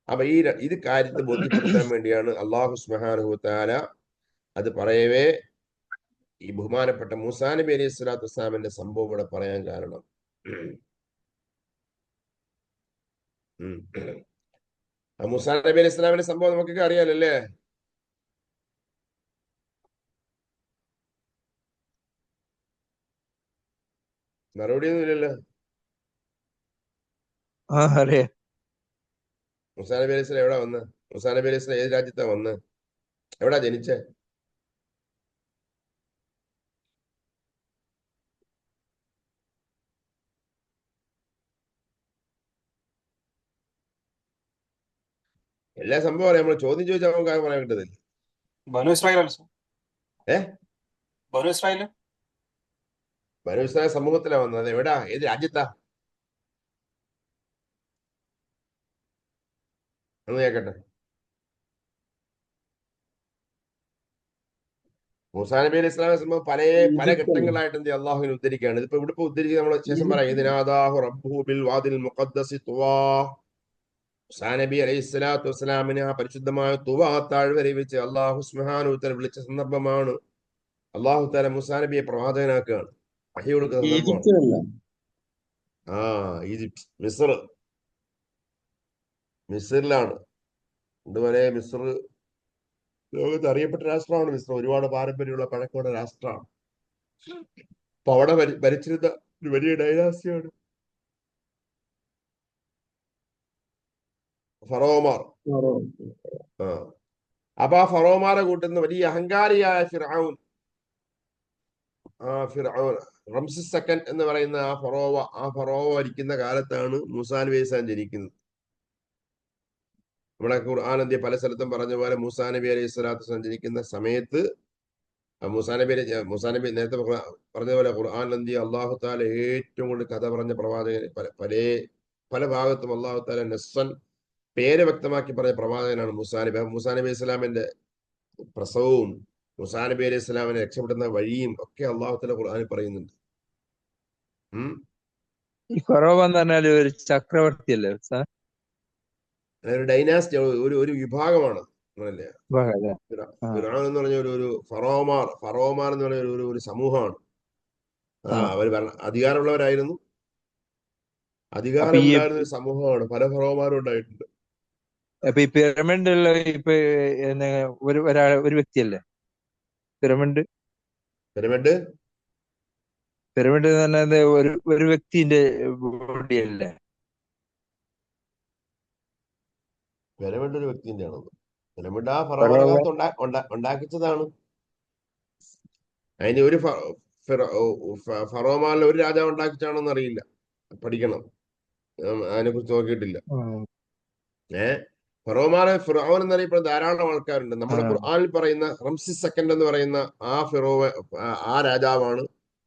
അപ്പൊ ഇത് കാര്യത്തെ ബോധ്യപ്പെടുത്താൻ വേണ്ടിയാണ് അള്ളാഹു സുബ്ഹാനഹു വ തആല അത് പറയവേ ഈ ബഹുമാനപ്പെട്ട മൂസാ നബി അലൈഹി സ്വലാത്തു വസ്സലാമിന്റെ സംഭവം ഇവിടെ പറയാൻ കാരണം. മൂസാ നബി അലൈഹി സ്വലാമിന്റെ സംഭവം നമുക്കൊക്കെ അറിയാലല്ലേ? മറുപടിയൊന്നും ഇല്ലല്ലോ. അറിയാം. മൂസാ നബി അലൈഹി സ്വലാം എവിടെ വന്ന്? മൂസാ നബി അലൈഹി സ്വലാം ഏത് രാജ്യത്താ വന്ന്? എവിടാ ജനിച്ചേ? എല്ലാ സംഭവം അറിയാം. നമ്മൾ ചോദ്യം ചോദിച്ചാൽ നമുക്ക് ആകെ പറയാൻ കിട്ടത്തില്ല. ബനു ഇസ്രായേൽ also. ബനു ഇസ്രായേൽ ബനു ഇസ്രായേൽ സമൂഹത്തിലാ വന്നത്. എവിടാ? ഏത് രാജ്യത്താ? ഒന്ന് കേക്കട്ടെ. മൂസാ നബി അലൈഹി സ്വലാമിന്റെ സംഭവം പല ഘട്ടങ്ങളായിട്ട് എന്ത് അള്ളാഹുവിനെ ഉദ്ധരിക്കുകയാണ്. ഇതിപ്പോ ഇവിടെ ഉദ്ധരിച്ച് നമ്മൾ ശേഷം പറയാം. ഇതിനാദാഹു റബ്ബുഹു ബിൽ വാദിൽ മുഖദ്ദസി തുവാ. മൂസാ നബി അലൈഹി സ്വലാത്തു വസ്സലാമിനെ ആ പരിശുദ്ധമായ തുവാ താഴ്വരയിൽ വെച്ച് അള്ളാഹു സുബ്ഹാനഹു വ തആല വിളിച്ച സന്ദർഭമാണ്. അള്ളാഹു തആല മൂസാ നബിയെ പ്രവാചകനാക്കുകയാണ്, വഹി കൊടുക്കുന്ന സന്ദർഭമാണ്. ഈജിപ്ത്, മിസ്റിലാണ്. ഇതുവരെ മിസ്ർ ലോകത്ത് അറിയപ്പെട്ട രാഷ്ട്രമാണ്. മിസ്ർ ഒരുപാട് പാരമ്പര്യമുള്ള പഴക്കമുള്ള രാഷ്ട്രമാണ്. അപ്പൊ അവിടെ ഭരിച്ചിരുന്ന ഒരു വലിയ ഡൈനാസ്റ്റിയാണ് ഫറോമാർ. അപ്പൊ ആ ഫറോമാരെ കൂട്ടുന്ന വലിയ അഹങ്കാരിയായ ഫിർഔൻ റംസസ് സെക്കൻഡ് എന്ന് പറയുന്ന ആ ഫറോവ ഭരിക്കുന്ന കാലത്താണ് മൂസാ നബി അലൈഹി സ്വലാം ജനിക്കുന്നത്. നമ്മുടെ ഖുർആൻ പല സ്ഥലത്തും പറഞ്ഞ പോലെ മൂസാ നബി അലൈഹി സ്വലാത്തു വസ്സലാം ജനിക്കുന്ന സമയത്ത് മൂസാ നബി നേരത്തെ പറഞ്ഞ പോലെ ഖുർആൻ അള്ളാഹു താല ഏറ്റവും കൂടുതൽ കഥ പറഞ്ഞ പ്രവാചകൻ, പല ഭാഗത്തും അള്ളാഹു താല നസ്സൻ പേര് വ്യക്തമാക്കി പറഞ്ഞ പ്രവാചകനാണ് മൂസാ നബി. മൂസാ നബി അലൈഹി സ്വലാമിന്റെ പ്രസവവും മൂസാ നബി അലൈഹി സ്വലാമിനെ രക്ഷപ്പെടുന്ന വഴിയും ഒക്കെ അള്ളാഹു താല ഖുർആനിൽ പറയുന്നുണ്ട്. ഈ ഫറോവ എന്ന് പറഞ്ഞാൽ ഒരു ചക്രവർത്തി അല്ലേ? ഒരു ഡൈനാസ്റ്റി, ഒരു വിഭാഗമാണ്. ഫിർഔൻ എന്ന് പറഞ്ഞ ഒരു ഫറോമാർ എന്ന് പറഞ്ഞ ഒരു സമൂഹമാണ്. അവർ അധികാരമുള്ളവരായിരുന്നു, അധികാരമുണ്ടായിരുന്ന ഒരു സമൂഹമാണ്. പല ഫറോമാരും ഉണ്ടായിട്ടുണ്ട്. അപ്പൊ ഈ പിരമിഡിലുള്ള ഇപ്പൊ ഒരു വ്യക്തിയല്ലേ പിരമിഡ് എന്ന് പറഞ്ഞത്? ഒരു വ്യക്തിന്റെ ബോഡിയല്ലേ? പിരമിഡ് ഒരു വ്യക്തിന്റെ ആണോ? പിരമിഡ് ആ ഫറോമാർ ഉണ്ടാക്കിച്ചതാണ്. അതിന് ഒരു ഫറോമാരിൽ ഒരു രാജാവ് ഉണ്ടാക്കിച്ചാണോന്ന് അറിയില്ല, പഠിക്കണം. അതിനെ കുറിച്ച് നോക്കിയിട്ടില്ല. ഫറോമാരെ ഫിർഔൻ എന്നറിയപ്പെടുന്ന ധാരാളം ആൾക്കാരുണ്ട്. നമ്മുടെ ഖുർആനിൽ പറയുന്ന റംസിസ് സെക്കൻഡ് എന്ന് പറയുന്ന ആ രാജാവാണ്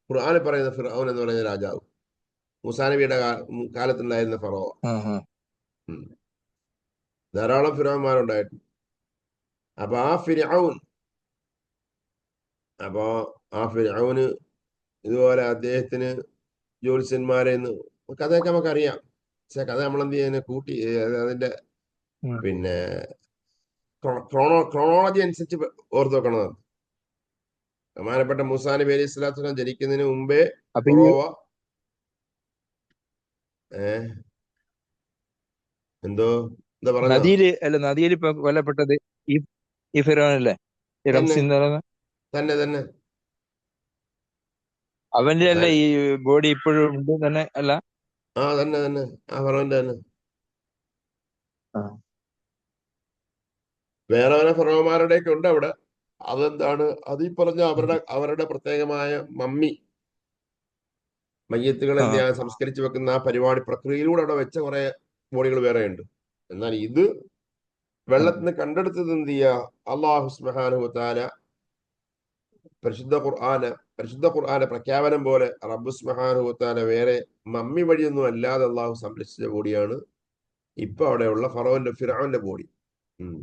ഖുർആനിൽ പറയുന്ന ഫിർഔൻ എന്ന് പറയുന്ന രാജാവ്. മൂസാ നബിയുടെ കാലത്തുണ്ടായിരുന്ന ഫറോവ. ധാരാളം ഫിർഔന്മാരുണ്ടായിട്ടുണ്ട്. അപ്പൊ ആ ഫിർഔൻ അപ്പോ ആ ഫിർഔന് ഇതുപോലെ അദ്ദേഹത്തിന് ജ്യോത്സ്യന്മാരെ കഥയൊക്കെ നമുക്കറിയാം. പക്ഷെ കഥ നമ്മളെന്ത് ചെയ്യുന്നത് കൂട്ടി അതിന്റെ ഉം. പിന്നെ ക്രോണോളജി അനുസരിച്ച് ഓർത്ത് വെക്കണതാണ്. ബഹുമാനപ്പെട്ട മൂസാ നബി അലൈഹി സ്വലാത്തു വസ്സലാം ജനിക്കുന്നതിന് മുമ്പേ അപ്പൊ ഈ ഫറോവ എന്തോ എന്താ പറഞ്ഞോ നദിയിൽ ഇപ്പൊ കൊല്ലപ്പെട്ടത് ഈ ഈ ഫിറോനല്ലേ, ഈ തന്നെ റംസി എന്ന് പറയുന്നത്? തന്നെ തന്നെ അവന്റെ അല്ല മൂസാ- ഈ ബോഡി ഇപ്പോഴും ഉണ്ട് തന്നെ അല്ല? ആ തന്നെ തന്നെ ആ ഫറോന്റെ തന്നെ. ആ. വേറെ വേറെ ഫറോമാരുടെ ഒക്കെ ഉണ്ട് അവിടെ. അതെന്താണ് അത് ഈ പറഞ്ഞ അവരുടെ പ്രത്യേകമായ മമ്മി മയ്യത്തുകൾ ആ. എന്ത് ചെയ്യാൻ സംസ്കരിച്ചു വെക്കുന്ന ആ പരിപാടി പ്രക്രിയയിലൂടെ അവിടെ വെച്ച കുറെ ബോഡികൾ വേറെ ഉണ്ട്. എന്നാൽ ഇത് ആ. വെള്ളത്തിൽ നിന്ന് കണ്ടെടുത്തത് എന്ത് ചെയ്യുക? അള്ളാഹു സുബ്ഹാനഹു വ തആല പരിശുദ്ധ ഖുർആന്റെ പ്രഖ്യാപനം പോലെ റബ്ബ് സുബ്ഹാനഹു വ തആല വേറെ മമ്മി വഴിയൊന്നും അല്ലാതെ അള്ളാഹു സംരക്ഷിച്ച ബോഡിയാണ് ഇപ്പൊ അവിടെയുള്ള ഫിറഔന്റെ ബോഡി. ഉം.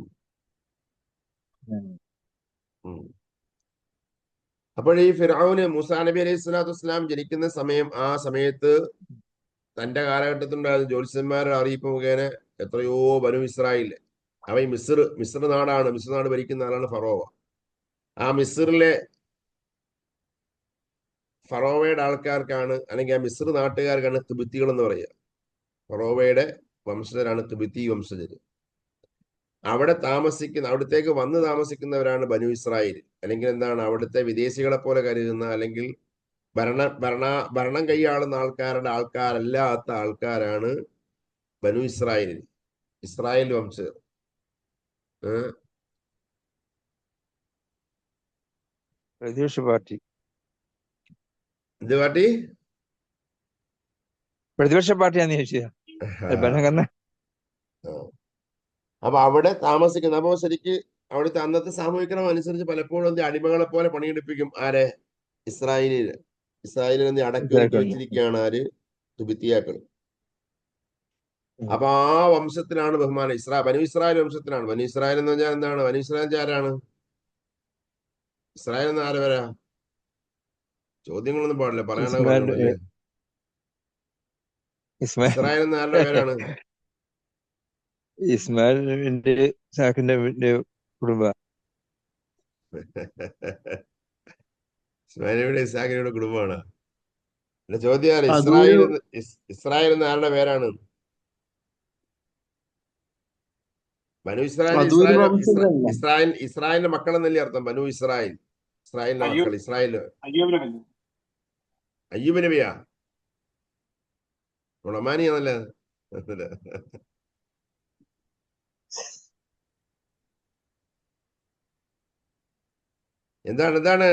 അപ്പോൾ ഈ ഫിറഔന് മൂസാ നബി അലൈഹി സ്വലാത്തു വസ്സലാം ജനിക്കുന്ന സമയം, ആ സമയത്ത് തന്റെ കാലഘട്ടത്തിലുണ്ടായിരുന്ന ജ്യോത്സ്യന്മാരുടെ അറിയിപ്പ് മുഖേന എത്രയോ ബനു ഇസ്രായേൽ അവ ഈ മിസ്ർ നാടാണ്, മിസ്ർ നാട് ഭരിക്കുന്ന ആളാണ് ഫറോവ. ആ മിസ്റിലെ ഫറോവയുടെ ആൾക്കാർക്കാണ്, അല്ലെങ്കിൽ ആ മിസ്ർ നാട്ടുകാർക്കാണ് തിബിത്തികൾ എന്ന് പറയുക. ഫറോവയുടെ വംശജരാണ് തിബിത്തി വംശജര്. അവിടത്തേക്ക് വന്ന് താമസിക്കുന്നവരാണ് ബനു ഇസ്രായേൽ. അല്ലെങ്കിൽ എന്താണ്, അവിടുത്തെ വിദേശികളെ പോലെ കരുതുന്ന, അല്ലെങ്കിൽ ഭരണം കൈയാളുന്ന ആൾക്കാരല്ലാത്ത ആൾക്കാരാണ് ബനു ഇസ്രായേൽ വംശജർ. പ്രതിപക്ഷ പാർട്ടി എന്ത് പാർട്ടി? പ്രതിപക്ഷ പാർട്ടിയാന്ന് ചോദിച്ചത് ഭരണഘടന. അപ്പൊ അവിടെ താമസിക്കുന്ന, അപ്പൊ ശരിക്ക് അവിടുത്തെ അന്നത്തെ സാമൂഹിക ക്രമം അനുസരിച്ച് പലപ്പോഴും അടിമകളെ പോലെ പണിയെടുപ്പിക്കും. ആരെ? ഇസ്രായേലിനെ അടക്കി ഒതുക്കി വെച്ചിരിക്കുകയാണ് ആര്? തുബിത്തിയാക്കൾ. അപ്പൊ ആ വംശത്തിലാണ് ബഹുമാനം. ബനു ഇസ്രായേൽ വംശത്തിലാണ്. ബനു ഇസ്രായേൽ എന്ന് പറഞ്ഞാൽ എന്താണ്? ബനു ഇസ്രായേൽ ആരാണ്? ഇസ്രായേൽ എന്ന് ആര് വരാ? ചോദ്യങ്ങളൊന്നും പാടില്ല, പറയണത് പറഞ്ഞോളൂ. ഇസ്രായേൽ എന്ന ആരുടെ പേരാണ്? ഇസ്മായിലിന്റെ സാക്കിന്റെ കുടുംബ. ഇസ്മായിലിയുടെ ഇസാഖിയുടെ കുടുംബമാണ്. എന്റെ ചോദ്യം, അതൊരു ഇസ്രായേൽ എന്ന ആരുടെ പേരാണ്? ബനു അതൊരു വംശജല്ല. ഇസ്രായേലിന്റെ മക്കൾ എന്നല്ലേ അർത്ഥം? ബനു ഇസ്രായേലിന്റെ മക്കൾ. അയ്യൂബ് നബിയാ? ഉളമാനിയാണല്ലേ? എന്താണ്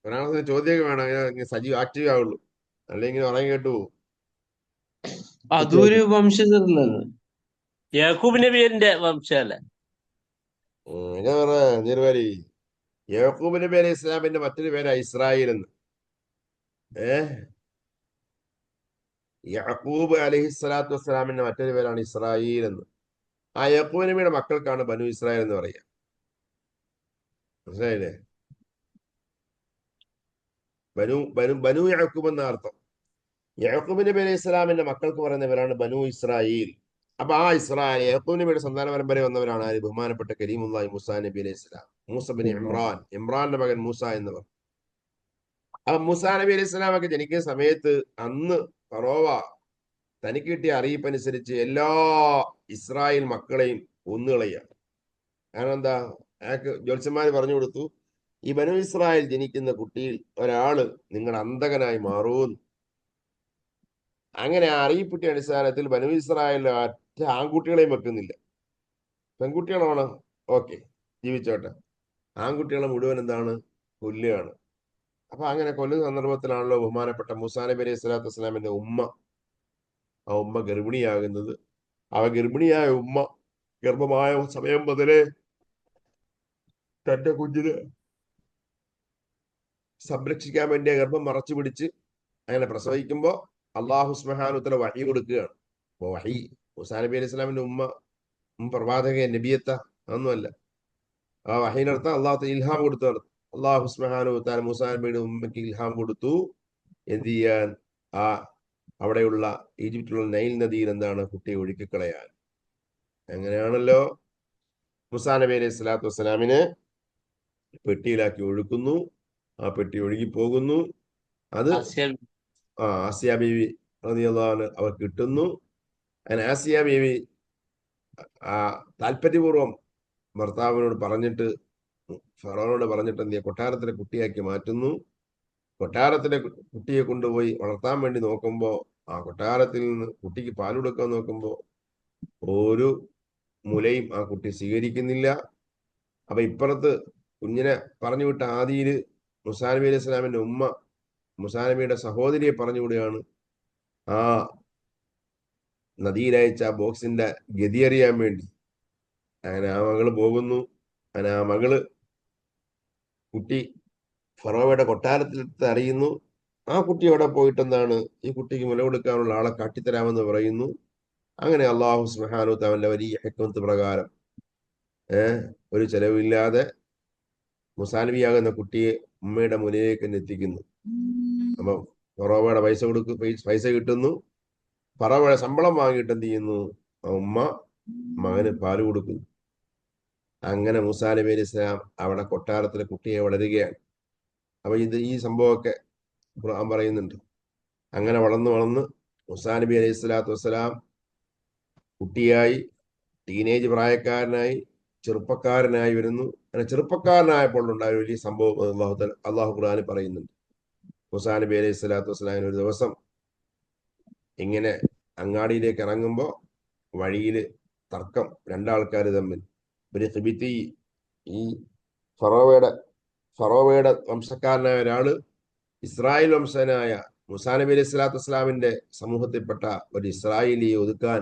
ഒരാളെ ചോദ്യമൊക്കെ വേണം, സജീവ് ആക്റ്റീവ് ആവുള്ളൂ, അല്ലെങ്കിൽ ഉറങ്ങി കേട്ടു പോകും. അതൊരു വംശജല്ലല്ലോ, യാക്കൂബ് നബിയുടെ വംശല്ലേ. എങ്ങനെ പറ നീർവാരി? യാക്കൂബ് നബി അലൈഹി ഇസ്ലാമിന്റെ മറ്റൊരു പേരാ ഇസ്രായേൽ എന്ന്. യാക്കൂബ് അലൈഹി സ്വലാത്തു വസ്സലാമിന്റെ മറ്റൊരു പേരാണ് ഇസ്രായേൽ എന്ന്. ആ യാക്കൂബ് നബിയുടെ മക്കൾക്കാണ് ബനു ഇസ്രായേൽ എന്ന് പറയുക. മനസ്സിലായില്ലേ? ബനു യാക്കൂബ് എന്ന അർത്ഥം. യാക്കൂബ് നബി അലൈഹി ഇസ്ലാമിന്റെ മക്കൾക്ക് പറയുന്നവരാണ് ബനു ഇസ്രായേൽ. അപ്പൊ ആ യാക്കൂബ് നബിയുടെ സന്താന പരമ്പര വന്നവരാണ് ആര്? ബഹുമാനപ്പെട്ട കരീമുല്ലാഹി മൂസാ നബി അലൈഹി ഇസ്ലാം. മൂസ ബിൻ ഇമ്രാന്റെ മകൻ മൂസ എന്നവർ. അപ്പൊ മൂസാ നബി അലൈഹി ഇസ്ലാമൊക്കെ ജനിക്കുന്ന സമയത്ത് അന്ന് ഫറോവ തനിക്ക് കിട്ടിയ അറിയിപ്പനുസരിച്ച് എല്ലാ ഇസ്രായേൽ മക്കളെയും കൊന്നുകളയാണ്. കാരണം എന്താ? അയാൾക്ക് ജ്യോത്സ്യന്മാർ പറഞ്ഞു കൊടുത്തു, ഈ ബനു ഇസ്രായേൽ ജനിക്കുന്ന കുട്ടിയിൽ ഒരാള് നിങ്ങളുടെ അന്തകനായി മാറൂന്ന്. അങ്ങനെ ആ അറിയിപ്പിന്റെ അടിസ്ഥാനത്തിൽ ബനു ഇസ്രായേലിൽ ഒറ്റ ആൺകുട്ടികളെയും വെക്കുന്നില്ല. പെൺകുട്ടികളാണ്, ഓക്കെ ജീവിച്ചോട്ടെ. ആൺകുട്ടികളെ മുഴുവൻ എന്താണ്? കൊല്ലുകയാണ്. അപ്പൊ അങ്ങനെ കൊല്ലുന്ന സന്ദർഭത്തിലാണല്ലോ ബഹുമാനപ്പെട്ട മൂസാ നബി അലൈഹി സ്വലാത്തു വസ്സലാമിന്റെ ആ ഉമ്മ ഗർഭിണിയാകുന്നത്. ഗർഭിണിയായ ഉമ്മ ഗർഭമായ സമയം മുതലേ തന്റെ കുഞ്ഞിന് സംരക്ഷിക്കാൻ വേണ്ടി ഗർഭം മറച്ചു പിടിച്ച് അങ്ങനെ പ്രസവിക്കുമ്പോ അള്ളാഹു സുബ്ഹാനഹു വ തആല വഹി കൊടുക്കുകയാണ്. അപ്പൊ വഹി, മൂസാ നബി അലൈഹി സ്വലാമിന്റെ ഉമ്മ പ്രവാചക നബിയത്ത ഒന്നുമല്ല. ആ വഹീനർത്ഥം അള്ളാഹു ഇൽഹാം കൊടുത്താണ്. അള്ളാഹു സുബ്ഹാനഹു വ തആല മൂസാ നബിയുടെ ഉമ്മയ്ക്ക് ഇൽഹാം കൊടുത്തു എന്ത് ചെയ്യാൻ, ആ അവിടെയുള്ള ഈജിപ്തിലുള്ള നൈൽ നദിയിൽ എന്താണ് കുട്ടിയെ ഒഴുക്കിക്കളയാൻ. അങ്ങനെയാണല്ലോ മൂസാ നബി അലൈഹി സ്വലാത്തു വസ്സലാമിനെ പെട്ടിയിലാക്കി ഒഴുക്കുന്നു. ആ പെട്ടി ഒഴുകി പോകുന്നു. അത് ആസിയ ആസിയ ബീവി റളിയല്ലാഹു അൻഹ അവർ കിട്ടുന്നു. അങ്ങനെ ആസിയ ബീവി താല്പര്യപൂർവ്വം ഭർത്താവിനോട് പറഞ്ഞിട്ട്, ഫറോനോട് പറഞ്ഞിട്ട് എന്ത് ചെയ്യുക, കൊട്ടാരത്തിലെ കുട്ടിയാക്കി മാറ്റുന്നു. കൊട്ടാരത്തിലെ കുട്ടിയെ കൊണ്ടുപോയി വളർത്താൻ വേണ്ടി നോക്കുമ്പോൾ ആ കൊട്ടാരത്തിൽ നിന്ന് കുട്ടിക്ക് പാൽ കൊടുക്കാൻ നോക്കുമ്പോൾ ഒരു മുലയും ആ കുട്ടി സ്വീകരിക്കുന്നില്ല. അപ്പൊ ഇപ്പുറത്ത് കുഞ്ഞിനെ പറഞ്ഞു വിട്ട ആദിയില് മൂസാ നബി അലൈഹി സ്വലാമിന്റെ ഉമ്മ മൂസാ നബിയുടെ സഹോദരിയെ പറഞ്ഞുവിടുകയാണ് ആ നദിയിലയച്ച ആ ബോക്സിന്റെ ഗതി അറിയാൻ വേണ്ടി. അങ്ങനെ ആ മകള് പോകുന്നു. അങ്ങനെ ആ മകള് കുട്ടി ഫറോവയുടെ കൊട്ടാരത്തിലെടുത്ത് അറിയുന്നു. ആ കുട്ടി അവിടെ പോയിട്ട് എന്താണ്, ഈ കുട്ടിക്ക് മുല കൊടുക്കാനുള്ള ആളെ കാട്ടിത്തരാമെന്ന് പറയുന്നു. അങ്ങനെ അള്ളാഹു സുബ്ഹാനഹു തആല വലിയ ഹിക്മത്ത് പ്രകാരം ഒരു ചെലവില്ലാതെ മൂസാ നബിയാകുന്ന കുട്ടിയെ ഉമ്മയുടെ മുന്നിലേക്ക് തന്നെ എത്തിക്കുന്നു. അപ്പം ഫറോവയുടെ പൈസ കിട്ടുന്നു. ഫറോവയുടെ ശമ്പളം വാങ്ങിയിട്ട് എന്ത് ചെയ്യുന്നു, ആ ഉമ്മ മകന് പാല് കൊടുക്കുന്നു. അങ്ങനെ മൂസാ നബി അലൈഹി സ്വലാം അവിടെ കൊട്ടാരത്തിലെ കുട്ടിയെ വളരുകയാണ്. അപ്പൊ ഈ സംഭവമൊക്കെ ഖുർആൻ പറയുന്നുണ്ട്. അങ്ങനെ വളർന്ന് മൂസാ നബി അലൈഹി സ്വലാത്തു വസ്സലാം കുട്ടിയായി, ടീനേജ് പ്രായക്കാരനായി, ചെറുപ്പക്കാരനായി വരുന്നു. അങ്ങനെ ചെറുപ്പക്കാരനായപ്പോൾ ഉണ്ടായ വലിയ സംഭവം അള്ളാഹു ഖുർആനിൽ പറയുന്നുണ്ട്. മൂസാ നബി അലൈഹി സ്വലാത്തു വസ്സലാമിന് ഒരു ദിവസം ഇങ്ങനെ അങ്ങാടിയിലേക്ക് ഇറങ്ങുമ്പോൾ വഴിയിൽ തർക്കം, രണ്ടാൾക്കാർ തമ്മിൽ. ഒരു ഖിബിത്തി, ഈ ഫറോവയുടെ വംശക്കാരനായ ഒരാള് ഇസ്രായേൽ വംശനായ മൂസാ നബി അലൈഹി സ്വലാത്തു വസ്സലാമിന്റെ സമൂഹത്തിൽപ്പെട്ട ഒരു ഇസ്രായേലിയെ ഒതുക്കാൻ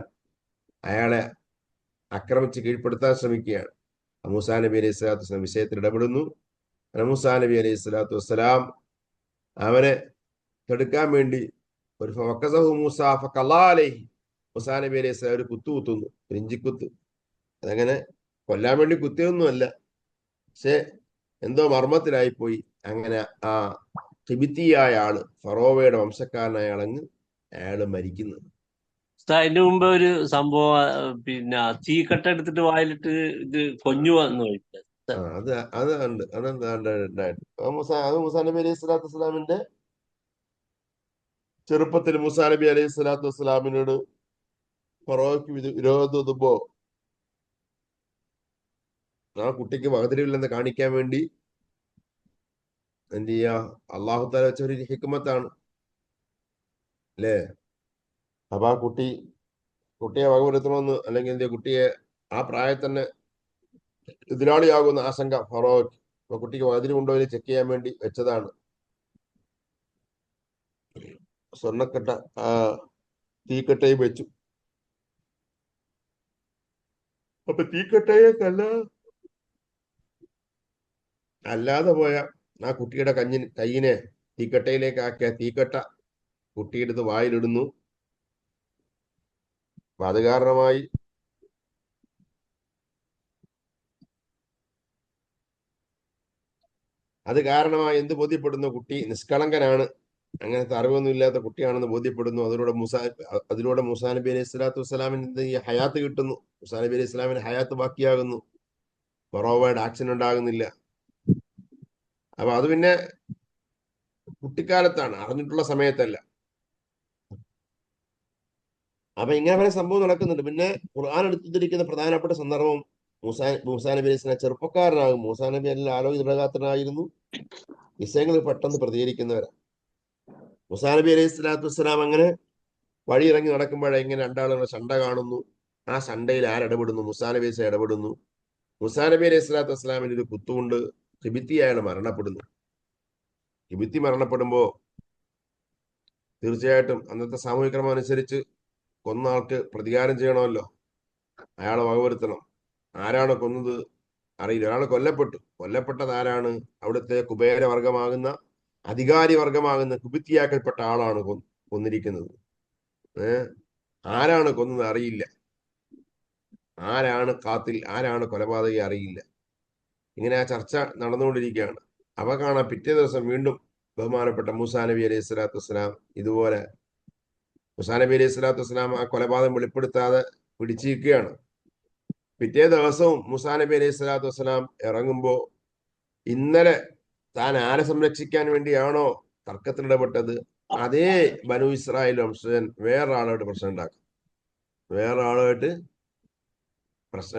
അയാളെ ആക്രമിച്ച് കീഴ്പ്പെടുത്താൻ ശ്രമിക്കുകയാണ്. മൂസാ നബി അലൈഹി സ്വലാത്തു വസ്സലാം വിഷയത്തിൽ ഇടപെടുന്നു. മൂസാ നബി അലൈഹി സ്വലാത്തു വസ്സലാം അവനെ തടുക്കാൻ വേണ്ടി ഒരു മൂസാ നബി അലൈഹി സ്വലാം ഒരു കുത്തുന്നു, ഒരു ഇഞ്ചിക്കുത്ത്. അതങ്ങനെ കൊല്ലാൻ വേണ്ടി കുത്തിയൊന്നുമല്ല, പക്ഷെ എന്തോ മർമ്മത്തിലായിപ്പോയി. അങ്ങനെ ആ ടിബിത്തിയായ ആള്, ഫറോവയുടെ വംശക്കാരനായ അയാള് മരിക്കുന്നു. അതിന്റെ മുമ്പ് ഒരു സംഭവം, പിന്നെ തീക്കട്ട എടുത്തിട്ട് വായിലിട്ട് ഇത് കൊഞ്ഞു വന്നു. അത് ഉണ്ട്. അതെന്താണ്ടായിട്ട് അത് മൂസാ നബി അലൈഹി സ്വലാത്തു വസ്സലാമിന്റെ ചെറുപ്പത്തിൽ മൂസാ നബി അലൈഹി സ്വലാത്തു വസ്സലാമിനോട് ഫറോവയ്ക്ക് വിരോധം തോന്നുമ്പോ ആ കുട്ടിക്ക് വകതിരിവില്ലെന്ന് കാണിക്കാൻ വേണ്ടി എന്ത് ചെയ്യാ, അള്ളാഹു തആല വെച്ച ഒരു ഹിക്മത്താണ് അല്ലേ. അപ്പൊ ആ കുട്ടിയെ വകവരുത്തണമെന്ന്, അല്ലെങ്കിൽ എന്ത് കുട്ടിയെ ആ പ്രായത്തിൽ തന്നെ എതിരാളിയാകുന്ന ആശങ്ക ഫറോവയ്ക്ക്. അപ്പൊ കുട്ടിക്ക് വകതിരിവുണ്ടോ എന്ന് ചെക്ക് ചെയ്യാൻ വേണ്ടി വെച്ചതാണ്. സ്വർണ്ണക്കട്ട തീക്കട്ടയും വെച്ചു. അപ്പൊ തീക്കട്ടയെ അല്ലാതെ പോയ ആ കുട്ടിയുടെ കയ്യിനെ തീക്കട്ടയിലേക്ക് ആക്കിയ തീക്കട്ട കുട്ടിയെടുത്ത് വായിലിടുന്നു. അപ്പൊ അത് കാരണമായി എന്ത് ബോധ്യപ്പെടുന്നു, കുട്ടി നിഷ്കളങ്കനാണ്, അങ്ങനത്തെ അറിവൊന്നും ഇല്ലാത്ത കുട്ടിയാണെന്ന് ബോധ്യപ്പെടുന്നു. അതിലൂടെ മൂസാ നബി അലൈഹി സ്വലാത്തു വസ്സലാമിന് ഹയാത്ത് കിട്ടുന്നു. മൂസാ നബി അലൈഹി സ്വലാമിന് ഹയാത്ത് ബാക്കിയാകുന്നു. ഫറോവയുടെ ആക്ഷൻ ഉണ്ടാകുന്നില്ല. അപ്പൊ അത് പിന്നെ കുട്ടിക്കാലത്താണ്, അറിഞ്ഞിട്ടുള്ള സമയത്തല്ല. അപ്പൊ ഇങ്ങനെ പല സംഭവം നടക്കുന്നുണ്ട്. പിന്നെ ഖുർആൻ എടുത്തിരിക്കുന്ന പ്രധാനപ്പെട്ട സന്ദർഭം മൂസാ നബി അലൈഹി സ്വലാം ചെറുപ്പക്കാരനാകും. മൂസാ നബി എല്ലാം ആരോഗ്യ ദൃഢഗാത്രനായിരുന്നു, വിഷയങ്ങളിൽ പെട്ടെന്ന് പ്രതികരിക്കുന്നവരാണ്. മൂസാ നബി അലൈഹി സ്വലാത്തു വസ്സലാം അങ്ങനെ വഴി ഇറങ്ങി നടക്കുമ്പോഴേ ഇങ്ങനെ രണ്ടാളുകൾ ശണ്ട കാണുന്നു. ആ ശണ്ടയിൽ ആരിടപെടുന്നു? മൂസാ നബി ഇടപെടുന്നു. മൂസാ നബി അലൈഹി സ്വലാത്തു വസ്സലാമിന് ഒരു കുത്തുകൊണ്ട് ഖിബിത്തി അയാൾ മരണപ്പെടുന്നു. ഖിബിത്തി മരണപ്പെടുമ്പോ തീർച്ചയായിട്ടും അന്നത്തെ സാമൂഹിക ക്രമം അനുസരിച്ച് കൊന്ന ആൾക്ക് പ്രതികാരം ചെയ്യണമല്ലോ, അയാളെ വകവരുത്തണം. ആരാണ് കൊന്നത് അറിയില്ല. ഒരാൾ കൊല്ലപ്പെട്ടത് ആരാണ്? അവിടുത്തെ കുബേര വർഗമാകുന്ന, അധികാരി വർഗമാകുന്ന കുബിത്തിയാക്കൽപ്പെട്ട ആളാണ് കൊന്നിരിക്കുന്നത്. ആരാണ് കൊന്നത് അറിയില്ല, ആരാണ് കാത്തിൽ, ആരാണ് കൊലപാതകി അറിയില്ല. ഇങ്ങനെ ആ ചർച്ച നടന്നുകൊണ്ടിരിക്കുകയാണ്. അവ കാണാൻ പിറ്റേ ദിവസം വീണ്ടും ബഹുമാനപ്പെട്ട മൂസാ നബി അലൈഹി സ്വലാത്തു വസ്സലാം ഇതുപോലെ മൂസാ നബി അലൈഹി സ്വലാത്തു വസ്സലാം ആ കൊലപാതകം വെളിപ്പെടുത്താതെ പിടിച്ചിരിക്കുകയാണ്. പിറ്റേ ദിവസവും മൂസാ നബി അലൈഹി സ്വലാത്തു വസ്സലാം ഇറങ്ങുമ്പോ ഇന്നലെ താൻ ആരെ സംരക്ഷിക്കാൻ വേണ്ടിയാണോ തർക്കത്തിലിടപെട്ടത് അതേ ബനു ഇസ്രായേൽ വംശജൻ വേറൊരാളായിട്ട് പ്രശ്നം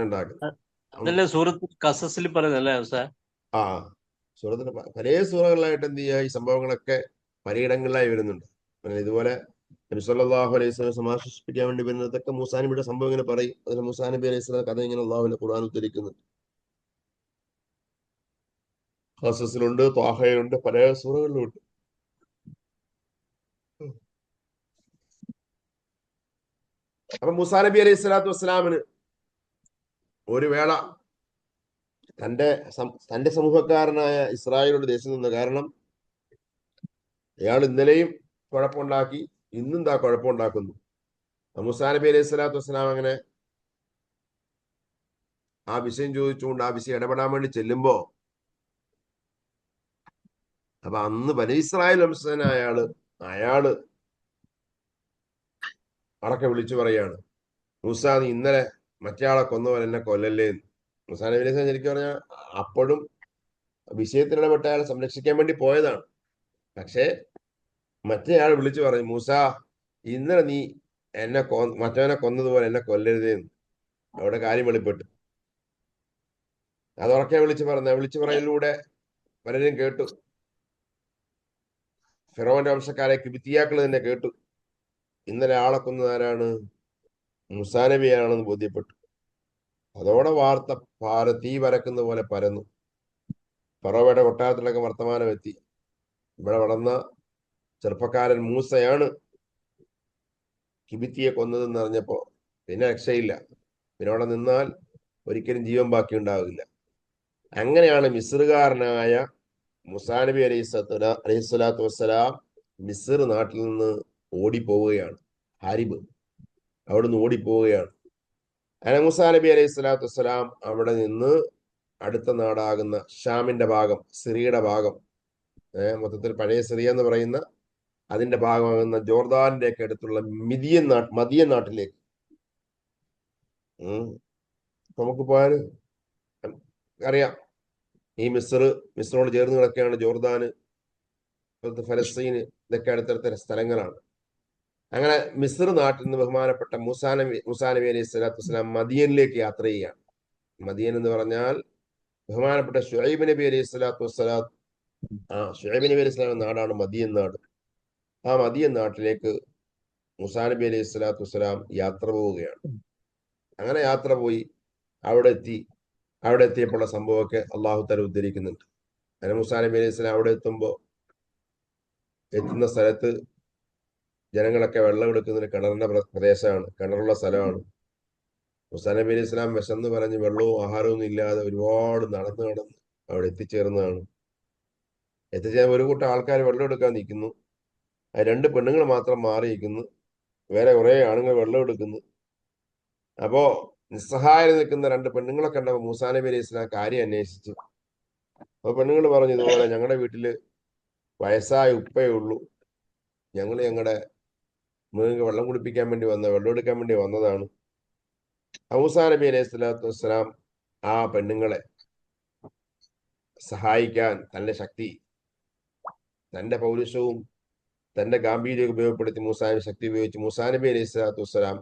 ഉണ്ടാക്കും. അതല്ലേ സൂറത്ത് കസസിൽ പറയുന്നല്ലേ ഉസ്താദ്? ആ സൂറത്തിന് പല സൂറകളിലായിട്ട് എന്ത് ചെയ്യുക, ഈ സംഭവങ്ങളൊക്കെ പലയിടങ്ങളിലായി വരുന്നുണ്ട്. ഇതുപോലെ നബി സല്ലല്ലാഹു അലൈഹി വസല്ലം സമാശ്വസിപ്പിക്കാൻ വേണ്ടി വരുന്നതൊക്കെ മൂസാ നബിയുടെ സംഭവം ഇങ്ങനെ പറയും. അതിൽ മൂസാ നബി അലൈഹി സ്വലാം കഥ ഇങ്ങനെ അള്ളാഹുവിന്റെ ഖുർആൻ ഉദ്ധരിക്കുന്നുണ്ട്. ഖസസിലുണ്ട്, ത്വാഹയിലുണ്ട്, പല സൂറകളിലുണ്ട്. അപ്പൊ മൂസാ നബി അലൈഹി സ്വലാത്തു വസ്സലാമിന് ഒരു വേള തന്റെ സമൂഹക്കാരനായ ഇസ്രായേലിന്റെ ദേശത്ത് നിന്ന്, കാരണം അയാൾ ഇന്നലെയും കുഴപ്പമുണ്ടാക്കി, ഇന്നും താ കുഴപ്പമുണ്ടാക്കുന്നു. മൂസാ നബി അലൈഹി സ്വലാത്തു വസ്സലാം അങ്ങനെ ആ വിഷയം ചോദിച്ചുകൊണ്ട് ആ വിഷയം ഇടപെടാൻ വേണ്ടി ചെല്ലുമ്പോ, അപ്പൊ അന്ന് ബനി ഇസ്രായേൽ വംശജനായ അയാള് അടക്കെ വിളിച്ചു പറയാണ്, മൂസാ നീ ഇന്നലെ മറ്റേയാളെ കൊന്നവൻ എന്നെ കൊല്ലല്ലേ. മൂസാ നബി അലൈഹി സ്വലാം ശരിക്കും പറഞ്ഞാൽ അപ്പോഴും വിഷയത്തിലിടപെട്ട അയാളെ സംരക്ഷിക്കാൻ വേണ്ടി പോയതാണ്. പക്ഷെ മറ്റേയാൾ വിളിച്ചു പറഞ്ഞു, മൂസാ ഇന്നലെ നീ മറ്റവനെ കൊന്നതുപോലെ എന്നെ കൊല്ലരുതേന്ന്. അവിടെ കാര്യം വെളിപ്പെട്ടു. അതുറക്കെ വിളിച്ചു പറയലിലൂടെ പലരും കേട്ടു. ഫിറോന്റെ വംശക്കാരെ കിബിത്തിയാക്കൾ തന്നെ കേട്ടു. ഇന്നലെ ആളെ കൊന്നതാരാണ്? മൂസാ നബിയാണെന്ന് ബോധ്യപ്പെട്ടു. അതോടെ വാർത്ത തീ പരക്കുന്ന പോലെ പരന്നു. ഫറോവയുടെ കൊട്ടാരത്തിലൊക്കെ വർത്തമാനം എത്തി. ഇവിടെ വളർന്ന ചെറുപ്പക്കാരൻ മൂസയാണ് കിബിത്തിയെ കൊന്നതെന്ന് അറിഞ്ഞപ്പോ പിന്നെ രക്ഷയില്ല. പിന്നെ അവിടെ നിന്നാൽ ഒരിക്കലും ജീവൻ ബാക്കി ഉണ്ടാവില്ല. അങ്ങനെയാണ് മിസ്റുകാരനായ മൂസാ നബി അലൈഹി സ്വലാത്തു വസ്സലാം മിസ്ർ നാട്ടിൽ നിന്ന് ഓടിപ്പോവുകയാണ്. ഹാരിബ് അവിടുന്ന് ഓടിപ്പോവുകയാണ്. അങ്ങനെ മൂസാ നബി അലൈഹി സ്വലാത്തു വസ്സലാം അവിടെ നിന്ന് അടുത്ത നാടാകുന്ന ഷാമിന്റെ ഭാഗം, സിറിയയുടെ ഭാഗം, മൊത്തത്തിൽ പഴയ സിറിയ എന്ന് പറയുന്ന അതിന്റെ ഭാഗമാകുന്ന ജോർദാനിന്റെ ഒക്കെ അടുത്തുള്ള മദിയൻ നാട്ടിലേക്ക് നമുക്ക് പോയാൽ അറിയാം. ഈ മിസ്രോട് ചേർന്ന് കിടക്കുകയാണ് ജോർദാന്, ഫലസ്തീന്, ഇതൊക്കെ അടുത്തടുത്ത സ്ഥലങ്ങളാണ്. അങ്ങനെ മിസ്ർ നാട്ടിൽ നിന്ന് ബഹുമാനപ്പെട്ട മൂസാ നബി അലൈഹി സ്വലാത്തു വസ്സലാം മദിയനിലേക്ക് യാത്ര ചെയ്യുകയാണ്. മദിയൻ എന്ന് പറഞ്ഞാൽ ബഹുമാനപ്പെട്ട ഷുഐബ് നബി അലൈഹി സ്വലാത്തു വസ്സലാം ഷുഐബ് നബി അലൈഹി സ്വലാം നാടാണ് മദിയൻ നാട്. ആ മദിയൻ നാട്ടിലേക്ക് മൂസാ നബി അലൈഹി സ്വലാത്തു വസ്സലാം യാത്ര പോവുകയാണ്. അങ്ങനെ യാത്ര പോയി അവിടെ എത്തിയപ്പോഴുള്ള സംഭവമൊക്കെ അള്ളാഹു തആല ഉദ്ധരിക്കുന്നുണ്ട്. അങ്ങനെ മൂസാ നബി അലൈഹി സ്വലാം അവിടെ എത്തുന്ന സ്ഥലത്ത് ജനങ്ങളൊക്കെ വെള്ളം എടുക്കുന്നതിന് കിണറിന്റെ പ്രദേശമാണ്, കിണറുള്ള സ്ഥലമാണ്. മൂസാ നബി അലൈഹി സ്വലാം വിശന്ന് പറഞ്ഞ് വെള്ളവും ആഹാരവും ഒന്നും ഇല്ലാതെ ഒരുപാട് നടന്ന് അവിടെ എത്തിച്ചേർന്നതാണ്. ഒരു കൂട്ടം ആൾക്കാർ വെള്ളം എടുക്കാൻ നിൽക്കുന്നു. രണ്ട് പെണ്ണുങ്ങൾ മാത്രം മാറിയിരിക്കുന്നു. വേറെ കുറെ ആണുങ്ങൾ വെള്ളം എടുക്കുന്നു. അപ്പോ നിസ്സഹായം നിൽക്കുന്ന രണ്ട് പെണ്ണുങ്ങളെ കണ്ടപ്പോൾ മൂസാ നബി അലൈഹി സ്വലാം കാര്യം അന്വേഷിച്ചു. അപ്പൊ പെണ്ണുങ്ങൾ പറഞ്ഞു, ഇതുപോലെ ഞങ്ങളുടെ വീട്ടില് വയസ്സായ ഉപ്പയേ ഉള്ളൂ, ഞങ്ങളുടെ മൃഗങ്ങൾക്ക് വെള്ളം കുടിപ്പിക്കാൻ വേണ്ടി വെള്ളം എടുക്കാൻ വേണ്ടി വന്നതാണ്. മൂസാ നബി അലൈഹി സ്വലാത്തു വസ്സലാം ആ പെണ്ണുങ്ങളെ സഹായിക്കാൻ തന്റെ ശക്തി, തന്റെ പൗരുഷവും തന്റെ ഗാംഭീര്യം ഉപയോഗപ്പെടുത്തി ശക്തി ഉപയോഗിച്ച് മൂസാ നബി അലൈഹി സ്വലാത്തു വസ്സലാം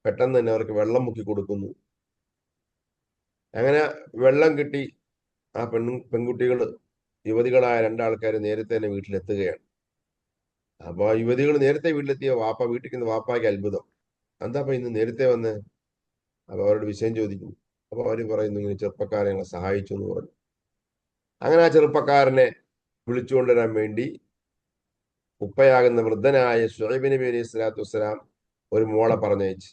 പെട്ടെന്ന് തന്നെ അവർക്ക് വെള്ളം മുക്കി കൊടുക്കുന്നു. അങ്ങനെ വെള്ളം കിട്ടി. ആ പെൺകുട്ടികൾ, യുവതികളായ രണ്ടാൾക്കാർ നേരത്തെ തന്നെ വീട്ടിലെത്തുകയാണ്. അപ്പൊ ആ യുവതികൾ നേരത്തെ വീട്ടിലെത്തിയ വാപ്പായ്ക്ക് അത്ഭുതം, എന്താ ഇന്ന് നേരത്തെ വന്ന്? അപ്പൊ അവരോട് വിഷയം ചോദിക്കുന്നു. അപ്പൊ അവര് പറയുന്നു, ഇങ്ങനെ ചെറുപ്പക്കാരെ ഞങ്ങളെ സഹായിച്ചു എന്ന് പറഞ്ഞു. അങ്ങനെ ആ ചെറുപ്പക്കാരനെ വിളിച്ചുകൊണ്ടുവരാൻ വേണ്ടി ഉപ്പയാകുന്ന വൃദ്ധനായ ഷുഐബ് നബി അലൈഹി സ്വലാത്തു വസ്സലാം ഒരു മോളെ പറഞ്ഞയച്ചു.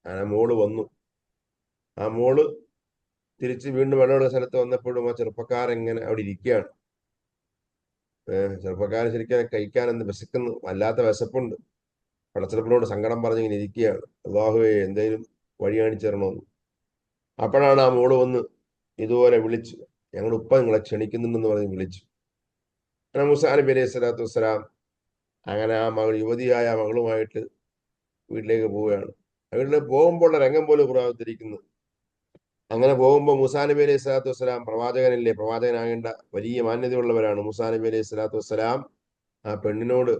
ആ മോള് വന്നു. ആ മോള് തിരിച്ച് വീണ്ടും വെള്ളമെടുക്കുന്ന സ്ഥലത്ത് വന്നപ്പോഴും ആ ചെറുപ്പക്കാരൻ ഇങ്ങനെ അവിടെ ഇരിക്കുകയാണ്. ചെറുപ്പക്കാരൻ ശരിക്കും കഴിക്കാൻ എന്ത് വിശക്കുന്നു, വല്ലാത്ത വിശപ്പുണ്ട്. പടച്ചെറുപ്പിനോട് സങ്കടം പറഞ്ഞിങ്ങനെ ഇരിക്കുകയാണ്. അല്ലാഹുവേ എന്തേലും വഴി കാണിച്ചു തരണമെന്ന്. അപ്പോഴാണ് ആ മോള് വന്ന് ഇതുപോലെ വിളിച്ചു, ഞങ്ങളുടെ ഉപ്പ നിങ്ങളെ ക്ഷണിക്കുന്നുണ്ടെന്ന് പറഞ്ഞ് വിളിച്ചു. അങ്ങനെ മൂസാ നബി അലൈഹി സ്വലാത്തു വസ്സലാം അങ്ങനെ ആ മകൾ, യുവതിയായ ആ മകളുമായിട്ട് വീട്ടിലേക്ക് പോവുകയാണ്. വീട്ടിലേക്ക് പോകുമ്പോൾ രംഗം പോലും ഖുർആനിലിരിക്കുന്നു. അങ്ങനെ പോകുമ്പോൾ മൂസാ നബി അലൈഹി സ്വലാത്തു വസ്സലാം പ്രവാചകനല്ലേ, പ്രവാചകനാകേണ്ട വലിയ മാന്യതയുള്ളവരാണ്. മൂസാ നബി അലൈഹി സ്വലാത്തു വസ്സലാം ആ പെണ്ണിനോട്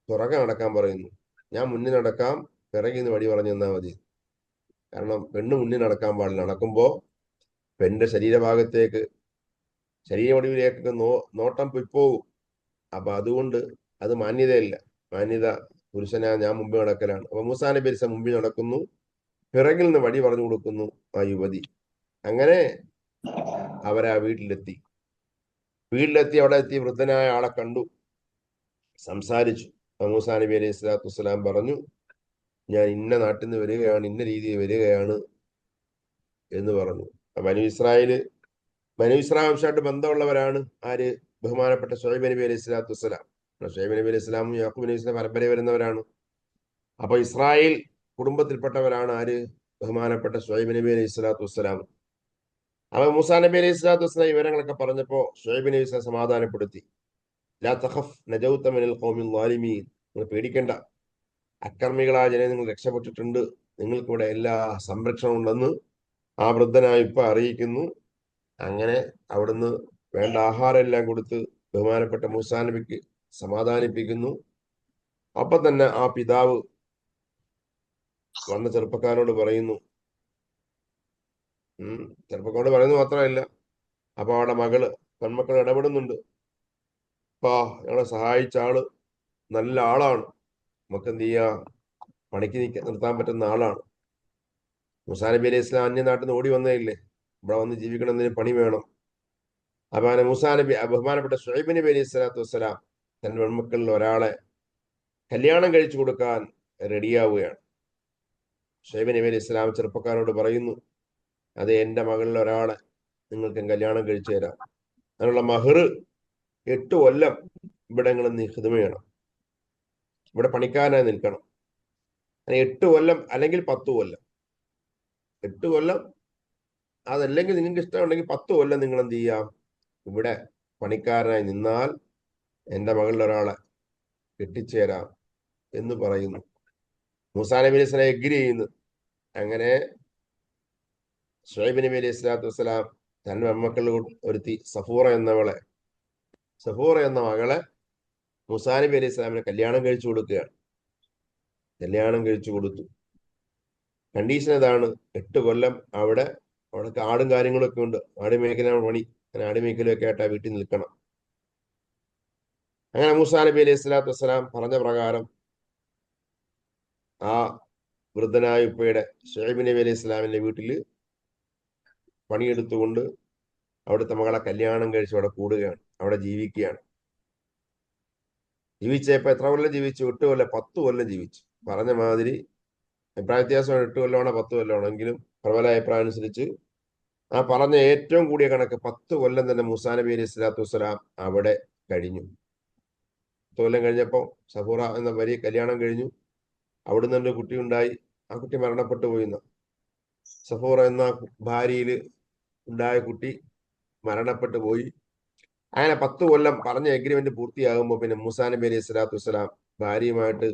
പുറകെ നടക്കാൻ പറയുന്നു. ഞാൻ മുന്നിൽ നടക്കാം, പിറകിൽ നിന്ന് വടി പറഞ്ഞു തന്നാൽ മതി. കാരണം പെണ്ണ് മുന്നിൽ നടക്കാൻ പാടില്ല. നടക്കുമ്പോൾ പെണ്ണിന്റെ ശരീരഭാഗത്തേക്ക്, ശരീരവടിവിലേക്കൊക്കെ നോട്ടം പോയിപ്പോകും. അപ്പൊ അതുകൊണ്ട് അത് മാന്യതയല്ല. മാന്യത പുരുഷനാ ഞാൻ മുമ്പിൽ നടക്കലാണ്. അപ്പൊ മൂസാ നബി അലൈഹി മുമ്പിൽ നടക്കുന്നു, പിറകിൽ നിന്ന് വടി പറഞ്ഞു കൊടുക്കുന്നു ആ യുവതി. അങ്ങനെ അവരാ വീട്ടിലെത്തി. അവിടെ എത്തി വൃദ്ധനായ ആളെ കണ്ടു, സംസാരിച്ചു. മൂസാ നബി അലൈഹി സ്വലാത്തു വസ്സലാം പറഞ്ഞു, ഞാൻ ഇന്ന നാട്ടിൽ നിന്ന് വരികയാണ്, ഇന്ന രീതിയിൽ വരികയാണ് എന്ന് പറഞ്ഞു. ബനു ഇസ്രായേലുമായിട്ട് ബന്ധമുള്ളവരാണ് ആര്? ബഹുമാനപ്പെട്ട ശുഐബ് നബി അലൈഹി സ്വലാത്തു വസ്സലാം. ശുഐബ് നബി അലൈഹി സ്വലാമും യാക്കൂബ് നബി സ്വലാം പരമ്പര വരുന്നവരാണ്. അപ്പൊ ഇസ്രായേൽ കുടുംബത്തിൽപ്പെട്ടവരാണ് ആര്? ബഹുമാനപ്പെട്ട ശുഐബ് നബി അലൈഹി സ്വലാത്തു വസ്സലാം. അപ്പൊ മൂസാ നബി അലൈഹി സ്വലാത്തു വസ്സലാം വിവരങ്ങളൊക്കെ പറഞ്ഞപ്പോ ശുഐബ് നബി സ്വലാം സമാധാനപ്പെടുത്തി. ലാ തഖഫ് നജൗത മിനൽ ഖൗമിൽ ളാലിമീൻ, നിങ്ങൾ പേടിക്കണ്ട, അക്രമികളായ ജനം നിങ്ങൾ രക്ഷപ്പെട്ടിട്ടുണ്ട്, നിങ്ങൾക്കിവിടെ എല്ലാ സംരക്ഷണവും ഉണ്ടെന്ന് ആ വൃദ്ധനായ ഇപ്പൊ അറിയിക്കുന്നു. അങ്ങനെ അവിടുന്ന് വേണ്ട ആഹാരം എല്ലാം കൊടുത്ത് ബഹുമാനപ്പെട്ട മൂസാ നബിക്ക് സമാധാനിപ്പിക്കുന്നു. അപ്പൊ തന്നെ ആ പിതാവ് വന്ന ചെറുപ്പക്കാരോട് പറയുന്നു, ചെറുപ്പക്കാരോട് പറയുന്നത് മാത്രമല്ല, അപ്പൊ അവിടെ പെൺമക്കൾ ഇടപെടുന്നുണ്ട്. അപ്പാ ഞങ്ങളെ സഹായിച്ച ആള് നല്ല ആളാണ്, നമുക്ക് എന്ത് ചെയ്യാ, പണിക്ക് നിർത്താൻ പറ്റുന്ന ആളാണ്. മൂസാ നബി അലൈഹി ഇസ്ലാം അന്യനാട്ടിൽ നിന്ന് ഓടി വന്നതല്ലേ, ഇവിടെ വന്ന് ജീവിക്കണമെന്നതിന് പണി വേണം. അപ്പൊ അങ്ങനെ മൂസാ നബി, ബഹുമാനപ്പെട്ട ശുഐബ് നബി അലൈഹി സ്വലാത്തു വസ്സലാം തന്റെ പെൺമക്കളിൽ ഒരാളെ കല്യാണം കഴിച്ചു കൊടുക്കാൻ റെഡിയാവുകയാണ്. ശുഐബ് നബി അലൈഹി ഇസ്ലാം ചെറുപ്പക്കാരോട് പറയുന്നു, അത് എന്റെ മകളിൽ ഒരാളെ നിങ്ങൾക്ക് കല്യാണം കഴിച്ചു തരാം. അതിനുള്ള മഹർ 8 കൊല്ലം ഇവിടെ നിങ്ങൾ ഹിദ്മ ചെയ്യണം, ഇവിടെ പണിക്കാരനായി നിൽക്കണം. 8 കൊല്ലം അല്ലെങ്കിൽ 10 കൊല്ലം. 8 കൊല്ലം, അതല്ലെങ്കിൽ നിങ്ങൾക്ക് ഇഷ്ടമുണ്ടെങ്കിൽ 10 കൊല്ലം നിങ്ങൾ എന്ത് ചെയ്യാം, ഇവിടെ പണിക്കാരനായി നിന്നാൽ എന്റെ മകളിൽ ഒരാളെ കെട്ടിച്ചേരാം എന്ന് പറയുന്നു. മൂസാ നബി അലൈഹി സ്വലാം എഗ്രി ചെയ്യുന്നു. അങ്ങനെ ശുഐബ് നബി അലൈഹി സ്വലാത്തു വസ്സലാം തന്റെ പെൺമക്കളിൽ ഒരുത്തി സഫൂറ എന്ന മകളെ മൂസാ നബി അലൈഹി സ്വലാമിനെ കല്യാണം കഴിച്ചു കൊടുക്കുകയാണ്. കല്യാണം കഴിച്ചു കൊടുത്തു. കണ്ടീഷൻ ഇതാണ്, 8 കൊല്ലം അവിടെ ആടും കാര്യങ്ങളൊക്കെ ഉണ്ട്, ആട് മേയ്ക്കലാണ് പണി. അങ്ങനെ ആട് മേയ്ക്കലൊക്കെ ആയിട്ട് ആ വീട്ടിൽ നിൽക്കണം. അങ്ങനെ മൂസാ നബി അലൈഹി സ്വലാത്തു വസ്സലാം പറഞ്ഞ പ്രകാരം ആ വൃദ്ധനായ ഉപ്പയുടെ ശുഐബ് നബി അലൈഹി സ്വലാമിന്റെ വീട്ടിൽ പണിയെടുത്തുകൊണ്ട് അവിടുത്തെ മകളെ കല്യാണം കഴിച്ച് അവിടെ കൂടുകയാണ്, അവിടെ ജീവിക്കുകയാണ്. ജീവിച്ചപ്പോ എത്ര കൊല്ലം ജീവിച്ചു? 8 കൊല്ലം, 10 കൊല്ലം ജീവിച്ചു. പറഞ്ഞ മാതിരി അഭിപ്രായ വ്യത്യാസമാണ്, 8 കൊല്ലമാണോ 10 കൊല്ലമാണോ, എങ്കിലും പ്രബല അഭിപ്രായം അനുസരിച്ച് ആ പറഞ്ഞ ഏറ്റവും കൂടിയ കണക്ക് 10 കൊല്ലം തന്നെ മൂസാ നബി അലൈഹി സ്വലാത്തു വസ്സലാം അവിടെ കഴിഞ്ഞു. 10 കൊല്ലം കഴിഞ്ഞപ്പോൾ സഫൂറ എന്ന വലിയ കല്യാണം കഴിഞ്ഞു. അവിടുന്ന് ഒരു കുട്ടി ഉണ്ടായി. ആ കുട്ടി മരണപ്പെട്ടു പോയിന്ന്. സഫൂറ എന്ന ഭാര്യയിൽ ഉണ്ടായ കുട്ടി മരണപ്പെട്ടു പോയി. അങ്ങനെ 10 കൊല്ലം പറഞ്ഞ എഗ്രിമെന്റ് പൂർത്തിയാകുമ്പോൾ പിന്നെ മൂസാ നബി അലൈഹി സ്വലാത്തു വസ്സലാം ഭാര്യയുമായിട്ട്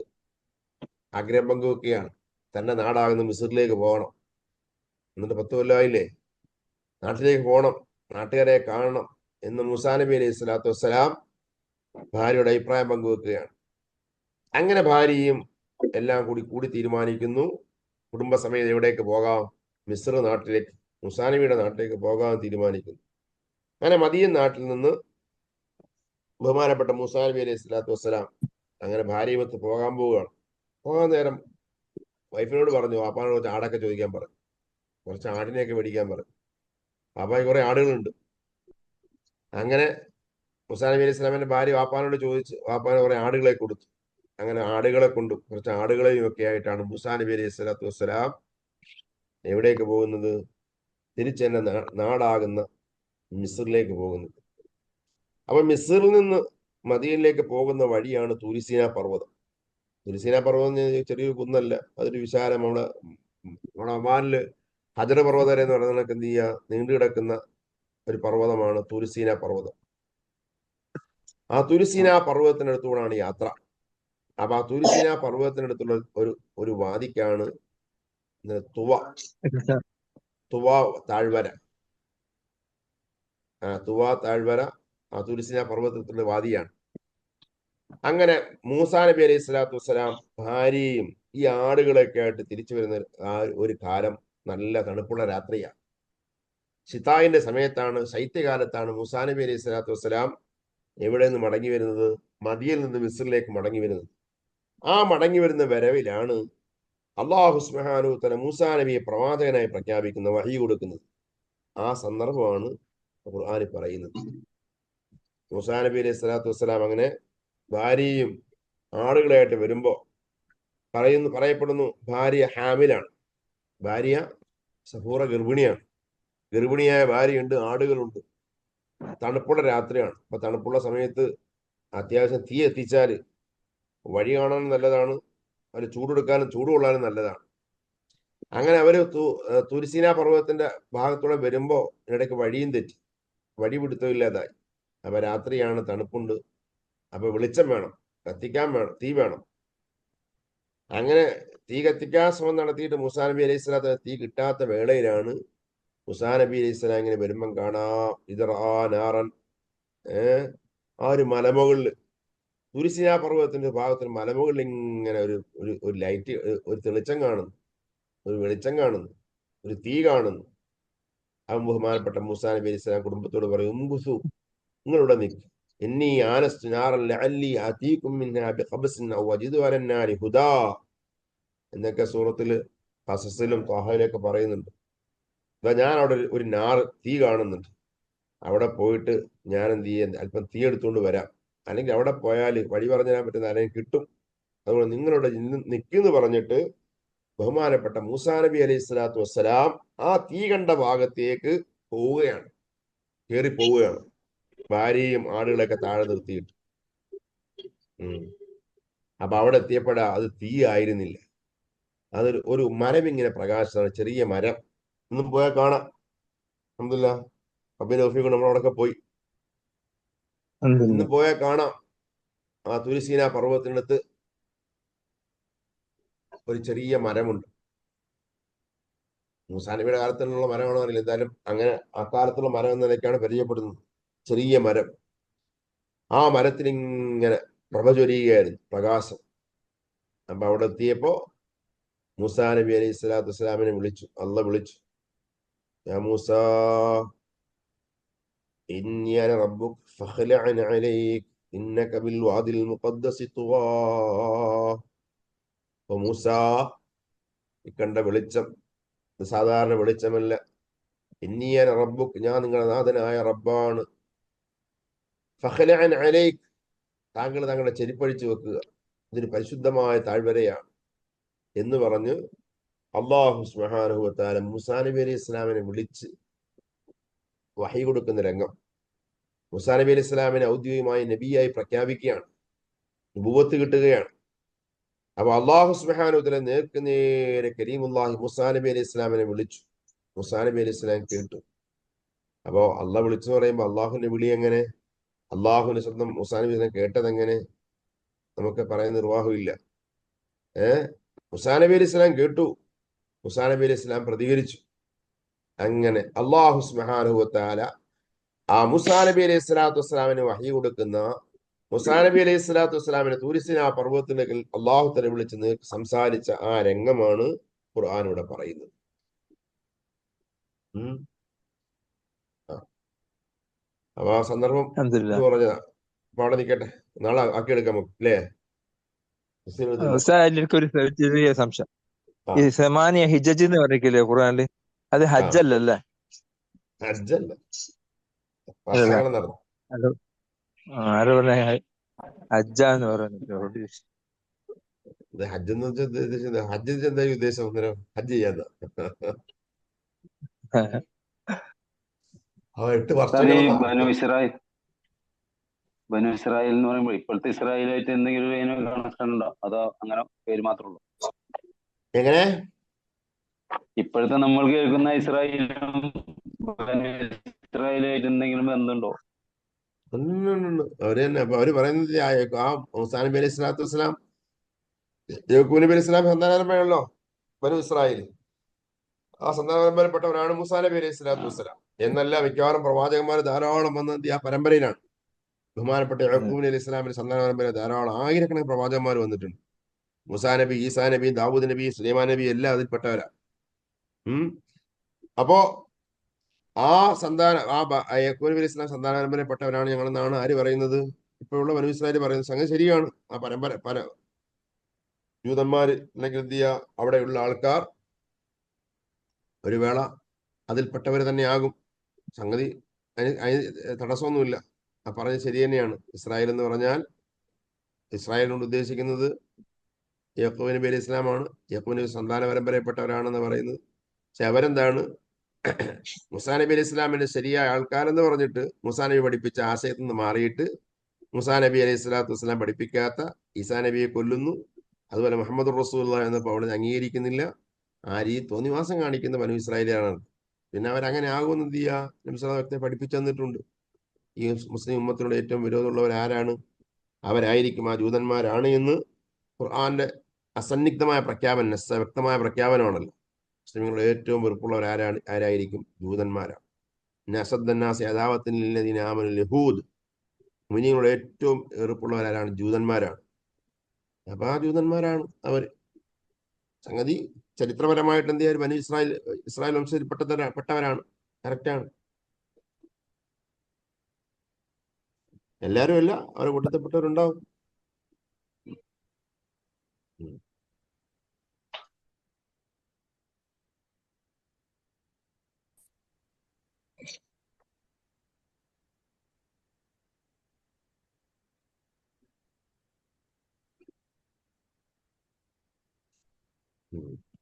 ആഗ്രഹം പങ്കുവെക്കുകയാണ്, തന്റെ നാടാകുന്ന മിസ്രിലേക്ക് പോകണം. എന്നിട്ട് 10 കൊല്ലമായില്ലേ, നാട്ടിലേക്ക് പോകണം, നാട്ടുകാരെ കാണണം എന്ന് മൂസാ നബി അലൈഹി സ്വലാത്തു വസ്സലാം ഭാര്യയുടെ അഭിപ്രായം പങ്കുവെക്കുകയാണ്. അങ്ങനെ ഭാര്യയും എല്ലാം കൂടി തീരുമാനിക്കുന്നു, കുടുംബസമേതം എവിടേക്ക് പോകാം, മിസ്ർ നാട്ടിലേക്ക്, മൂസാ നബിയുടെ നാട്ടിലേക്ക് പോകാൻ തീരുമാനിക്കുന്നു. അങ്ങനെ മദിയൻ നാട്ടിൽ നിന്ന് ബഹുമാനപ്പെട്ട മൂസാ നബി അലൈഹി സ്വലാത്തു വസ്സലാം അങ്ങനെ ഭാര്യയുമൊത്ത് പോകാൻ പോവുകയാണ്. പോകാൻ നേരം വൈഫിനോട് പറഞ്ഞു, വാപ്പാനോട് കുറച്ച് ആടൊക്കെ ചോദിക്കാൻ പറഞ്ഞു, കുറച്ച് ആടിനെയൊക്കെ മേടിക്കാൻ പറഞ്ഞു. വാപ്പായ്ക്ക് കുറെ ആടുകളുണ്ട്. അങ്ങനെ മൂസാ നബി അലൈഹി സ്വലാമിന്റെ ഭാര്യ വാപ്പാനോട് ചോദിച്ച് വാപ്പാന് കുറെ ആടുകളെ കൊടുത്തു. അങ്ങനെ ആടുകളെ കൊണ്ടും കുറച്ച് ആടുകളെയും ഒക്കെ ആയിട്ടാണ് മൂസാ നബി അലൈഹി സ്വലാത്തു വസ്സലാം എവിടേക്ക് പോകുന്നത്? തിരിച്ചെന്നെ നാടാകുന്ന മിസ്റിലേക്ക് പോകുന്നത്. അപ്പൊ മിസ്റിൽ നിന്ന് മദീനയിലേക്ക് പോകുന്ന വഴിയാണ് തൂരിസീന പർവ്വതം. തൂരിസീന പർവ്വതം ചെറിയൊരു കുന്നല്ല, അതൊരു വിശാലം. നമ്മുടെ ഒമാനില് ഹജറ പർവ്വതം എന്ന് പറയുന്ന എന്ത് ചെയ്യുക, നീണ്ടു കിടക്കുന്ന ഒരു പർവ്വതമാണ് തുരുസീന പർവ്വതം. ആ തുരുസീന പർവ്വതത്തിനടുത്തുകൂടാണ് യാത്ര. അപ്പൊ ആ തുരുസീന പർവ്വതത്തിനടുത്തുള്ള ഒരു വാദിക്കാണ് തുവ താഴ്വര. തുവ താഴ്വര ആ തുരുസീന പർവ്വതത്തിലുള്ള വാദിയാണ്. അങ്ങനെ മൂസാ നബി അലൈഹി സ്വലാത്തു വസ്സലാം ഭാര്യയും ഈ ആടുകളൊക്കെ ആയിട്ട് തിരിച്ചു വരുന്ന ആ ഒരു കാലം നല്ല തണുപ്പുള്ള രാത്രിയാണ്. ശിതായിന്റെ സമയത്താണ്, ശൈത്യകാലത്താണ് മൂസാ നബി അലൈഹി സ്വലാത്തു വസ്സലാം എവിടെ നിന്ന് മടങ്ങി വരുന്നത്? മദിയിൽ നിന്ന് മിസ്രിലേക്ക് മടങ്ങി വരുന്നത്. ആ മടങ്ങി വരുന്ന വരവിലാണ് അല്ലാഹു സുബ്ഹാനഹു വ തആല മൂസാ നബിയെ പ്രവാചകനായി പ്രഖ്യാപിക്കുന്ന, വഹി കൊടുക്കുന്നത്. ആ സന്ദർഭമാണ് ഖുർആനിൽ പറയുന്നത്. മൂസാ നബി അലൈഹി സ്വലാത്തു വസ്സലാം അങ്ങനെ ഭാര്യയും ആടുകളായിട്ട് വരുമ്പോ പറയപ്പെടുന്നു ഭാര്യ ഹാമിലാണ്. ഭാര്യ സഫൂറ ഗർഭിണിയാണ്. ഗർഭിണിയായ ഭാര്യയുണ്ട്, ആടുകളുണ്ട്. തണുപ്പുള്ള രാത്രിയാണ്. അപ്പൊ തണുപ്പുള്ള സമയത്ത് അത്യാവശ്യം തീ എത്തിച്ചാല് വഴി കാണാനും നല്ലതാണ്, അതിന് ചൂടെടുക്കാനും ചൂട് കൊള്ളാനും നല്ലതാണ്. അങ്ങനെ അവര് തുരിസീന പർവ്വതത്തിന്റെ ഭാഗത്തൂടെ വരുമ്പോ ഇടയ്ക്ക് വഴിയും തെറ്റി, വഴി പിടുത്തമില്ലാതായി. അപ്പൊ രാത്രിയാണ്, തണുപ്പുണ്ട്. അപ്പൊ വെളിച്ചം വേണം, കത്തിക്കാൻ വേണം, തീ വേണം. അങ്ങനെ തീ കത്തിക്കാൻ ശ്രമം നടത്തിയിട്ട് മൂസാ നബി അലൈഹി സ്വലാത്ത് തീ കിട്ടാത്ത വേളയിലാണ് മൂസാ നബി അലൈഹി സ്വലാം ഇങ്ങനെ വരുമ്പം കാണാം നാറൻ, ആ ഒരു മലമുകളിൽ, തുരിസീന പർവ്വതത്തിന്റെ ഭാഗത്തിന് മലമുകളിൽ ഇങ്ങനെ ഒരു ലൈറ്റ്, ഒരു തെളിച്ചം കാണുന്നു, ഒരു വെളിച്ചം കാണുന്നു, ഒരു തീ കാണുന്നു. അവൻ ബഹുമാനപ്പെട്ട മൂസാ നബി അലൈഹി സ്വലാം കുടുംബത്തോട് പറയും, ഉംബുസു, നിങ്ങളിവിടെ നിൽക്കും. എന്നീ ആനസ്തു നാറൻ ലഅല്ലി ആതീകും മിൻഹാ ബിഖബസിൻ ഔ അജിദു അലന്നാരി ഹുദാ എന്നൊക്കെ സൂറത്തില് ഖസസിലും ത്വാഹയിലൊക്കെ പറയുന്നുണ്ട്. അപ്പൊ ഞാൻ അവിടെ ഒരു തീ കാണുന്നുണ്ട്. അവിടെ പോയിട്ട് ഞാൻ എന്ത് ചെയ്യാൻ, അല്പം തീ എടുത്തുകൊണ്ട് വരാം, അല്ലെങ്കിൽ അവിടെ പോയാൽ വഴി പറഞ്ഞു തരാൻ പറ്റുന്ന ആരെയും കിട്ടും. അതുകൊണ്ട് നിങ്ങളുടെ നിൽക്കുന്നു പറഞ്ഞിട്ട് ബഹുമാനപ്പെട്ട മൂസാ നബി അലൈഹി സ്വലാത്തു വസ്സലാം ആ തീ കണ്ട ഭാഗത്തേക്ക് പോവുകയാണ്, കയറി പോവുകയാണ്, ഭാര്യയും ആടുകളൊക്കെ താഴെ നിർത്തിയിട്ട്. അപ്പൊ അവിടെ എത്തിയപ്പോഴാ അത് തീ ആയിരുന്നില്ല, ഒരു മരം ഇങ്ങനെ പ്രകാശമാണ്, ചെറിയ മരം. ഒന്നും പോയാൽ കാണാം. അൽഹംദുലില്ലാഹ് അബ്ബിന്റെ ഓഫീസ് നമ്മളവിടൊക്കെ പോയി. ഇന്ന് പോയാൽ കാണാം ആ തുരിസീന പർവ്വതത്തിനടുത്ത് ഒരു ചെറിയ മരമുണ്ട്. മൂസാ നബിയുടെ കാലത്തിലുള്ള മരമാണോ അറിയില്ല, എന്തായാലും അങ്ങനെ അക്കാലത്തുള്ള മരം എന്ന നിലയ്ക്കാണ് പരിചയപ്പെടുന്നത്. ചെറിയ മരം. ആ മരത്തിന് ഇങ്ങനെ പ്രഭ ചൊരിയുകയായിരുന്നു, പ്രകാശം. അപ്പൊ അവിടെ എത്തിയപ്പോ മൂസാ നബി അലൈഹി സ്വലാത്തു വസ്സലാമിനെ വിളിച്ചു, അള്ളാഹ് വിളിച്ചു, യാ മൂസാ ഇന്നി അന റബ്ബുക ഫഖ്ലഅൻ അലൈക ഇന്നക ബിൽ വാദിൽ മുഖദ്ദസി തുവാ. അപ്പൊ മൂസാ കണ്ട വെളിച്ചം സാധാരണ വെളിച്ചമല്ല. ഇന്നി അന റബ്ബുക, ഞാൻ നിങ്ങളുടെ നാഥനായ റബ്ബാണ്. ഫഖ്ലഅൻ അലൈക, താങ്കളുടെ ചെരിപ്പഴിച്ചു വെക്കുക, ഇതൊരു പരിശുദ്ധമായ താഴ്വരയാണ് എന്ന് പറഞ്ഞ് അല്ലാഹു സുബ്ഹാനഹു വ തആല മൂസാ നബി അലൈഹി ഇസ്ലാമിനെ വിളിച്ച് വഹി കൊടുക്കുന്ന രംഗം. മൂസാ നബി അലൈഹി ഇസ്ലാമിനെ ഔദ്യോഗികമായി നബിയായി പ്രഖ്യാപിക്കുകയാണ്, നുബുവത്ത് കിട്ടുകയാണ്. അപ്പൊ അല്ലാഹു സുബ്ഹാനഹു വ തആല നേരെ കരീമുല്ലാഹി മൂസാ നബി അലൈഹി ഇസ്ലാമിനെ വിളിച്ചു. മൂസാ നബി അലൈഹി ഇസ്ലാം കേട്ടു. അപ്പോ അള്ളാഹ് വിളിച്ചു പറയുമ്പോ അള്ളാഹുവിന്റെ വിളി എങ്ങനെ, അള്ളാഹുവിന്റെ ശബ്ദം മൂസാ നബി ഇസ്ലാം കേട്ടത് എങ്ങനെ നമുക്ക് പറയാൻ നിർവാഹമില്ല. മൂസാ നബി അലൈഹി ഇസ്ലാം കേട്ടു, മൂസാ നബി അലൈഹി ഇസ്ലാം പ്രതികരിച്ചു. അങ്ങനെ അല്ലാഹു സുബ്ഹാനഹു വ തആല ആ മൂസാ നബി അലൈഹി സ്വലാത്തു വസ്സലാമിന് വഹി കൊടുക്കുന്ന മൂസാ നബി അലൈഹി സ്വലാത്തു വസ്സലാമിനെ തൂരിസിന ആ പർവ്വതത്തിലേക്ക് അള്ളാഹു തആല വിളിച്ച് സംസാരിച്ച ആ രംഗമാണ് ഖുർആൻ ഇവിടെ പറയുന്നത്. അപ്പൊ ആ സന്ദർഭം എന്ന് പറഞ്ഞതാ. അപ്പൊ അവിടെ നിൽക്കട്ടെ, നാളെ ആക്കിയെടുക്കാം അല്ലേ? എനിക്കൊരു ചെറിയ സംശയം. ഈ സമാനിയ ഹിജ്ജ് എന്ന് പറഞ്ഞില്ലേ ഖുർആനില്, അത് ഹജ്ജ് അല്ലല്ലേ? ഹജ്ജല്ല, നടന്നു. ആരോ പറഞ്ഞ ഹജ്ജാന്ന് പറയുന്നത്. ഹജ്ജ് എന്ന് വെച്ചാൽ ഹജ്ജ് എന്താ ഉദ്ദേശം? ഹജ്ജ് ചെയ്യാത്ത 8 വർഷം ബനു ഇസ്രായേൽ എന്ന് പറയുമ്പോൾ ഇപ്പോഴത്തെ ഇസ്രായേലായിട്ട് എന്തെങ്കിലും കണക്ഷനുണ്ടോ, അതോ അങ്ങനെ പേര് മാത്രമേ ഉള്ളൂ? എങ്ങനെ ഇപ്പോഴത്തെ നമ്മൾ കേൾക്കുന്ന ഇസ്രായേലും ബനു ഇസ്രായേലായിട്ട് എന്തെങ്കിലും ബന്ധമുണ്ടോ? ഉണ്ട്. അവര് തന്നെ അപ്പൊ അവര് പറയുന്നത് ആ മൂസാ നബി അലൈഹി സ്വലാത്തു വസ്സലാം യാക്കൂബ് നബി അലൈഹി സ്വലാം സന്താനപരമാണല്ലോ ബനു ഇസ്രായേൽ. ആ സന്താനപരമ്പരപ്പെട്ടവരാണ് മൂസാ നബി അലൈഹി സ്വലാത്തു വസ്സലാം എന്നല്ല മിക്കവാറും പ്രവാചകന്മാർ ധാരാളം വന്നത് ആ പരമ്പരയിലാണ്. ബഹുമാനപ്പെട്ട യാക്കൂബ് നബി അലൈഹി സ്വലാമിന്റെ സന്താന പരമ്പര ധാരാളം ആയിരക്കണക്കിന് പ്രവാചകന്മാർ വന്നിട്ടുണ്ട്. മൂസാ നബി, ഈസാ നബി, ദാവൂദ് നബി, സുലൈമാൻ നബി എല്ലാം അതിൽപ്പെട്ടവരാ. അപ്പോ ആ യാക്കൂബ് നബി അലൈഹി സ്വലാം സന്താന പരമ്പരപ്പെട്ടവരാണ് ഞങ്ങളെന്നാണ് ആര് പറയുന്നത്? ഇപ്പോഴുള്ള ബനു ഇസ്രായേൽ പറയുന്നത്. സംഗതി ശരിയാണ്. ആ പരമ്പര ജൂതന്മാര് അല്ലെങ്കിൽ എന്ത് ചെയ്യുക, അവിടെയുള്ള ആൾക്കാർ ഒരു വേള അതിൽപ്പെട്ടവർ തന്നെയാകും. സംഗതി അതിന് തടസ്സമൊന്നുമില്ല. ആ പറഞ്ഞത് ശരി തന്നെയാണ്. ഇസ്രായേൽ എന്ന് പറഞ്ഞാൽ ഇസ്രായേൽ കൊണ്ട് ഉദ്ദേശിക്കുന്നത് യാക്കൂബ് നബി അലൈഹി ഇസ്ലാമാണ്. യാക്കൂബ് നബി സന്താന പരമ്പരപ്പെട്ടവരാണെന്ന് പറയുന്നത്. പക്ഷെ അവരെന്താണ്, മുസാ നബി അലൈഹി ഇസ്ലാമിന്റെ ശരിയായ ആൾക്കാരെന്ന് പറഞ്ഞിട്ട് മുസാ നബി പഠിപ്പിച്ച ആശയത്തിൽ നിന്ന് മാറിയിട്ട് മുസാ നബി അലൈഹി സ്വലാത്തു വസ്സലാം പഠിപ്പിക്കാത്ത ഈസാ നബിയെ കൊല്ലുന്നു. അതുപോലെ മുഹമ്മദ് റസൂലുള്ളാഹി എന്നപ്പോൾ അവിടെ അംഗീകരിക്കുന്നില്ല. ആ രീതി തോന്നിവാസം കാണിക്കുന്ന ബനു ഇസ്രായേലിയാണ്. പിന്നെ അവരങ്ങനെ ആകുമെന്ന് എന്ത് ചെയ്യുക, നബി സ്വല്ലല്ലാഹു അലൈഹി വസല്ലം പഠിപ്പിച്ചു തന്നിട്ടുണ്ട്. ഈ മുസ്ലിം ഉമ്മത്തിനോട് ഏറ്റവും വിരോധമുള്ളവർ ആരാണ്? അവരായിരിക്കും, ആ ജൂതന്മാരാണ് എന്ന് ഖുർആന്റെ അസന്നിഗ്ധമായ പ്രഖ്യാപനം, വ്യക്തമായ പ്രഖ്യാപനമാണല്ലോ. മുസ്ലിങ്ങളുടെ ഏറ്റവും വെറുപ്പുള്ളവർ ആരായിരിക്കും? ജൂതന്മാരാണ്. മുസ്ലിങ്ങളുടെ ഏറ്റവും വെറുപ്പുള്ളവർ ആരാണ്? ജൂതന്മാരാണ്. അപ്പൊ ആ ജൂതന്മാരാണ് അവർ. സംഗതി ചരിത്രപരമായിട്ട് എന്ത് ചെയ്യാൻ ബനു ഇസ്രായേൽ വംശത്തിൽപ്പെട്ടവരാണ്. കറക്റ്റാണ്. എല്ലാരും അല്ല, അവരെ കൂട്ടത്തിൽപ്പെട്ടവരുണ്ടാവും.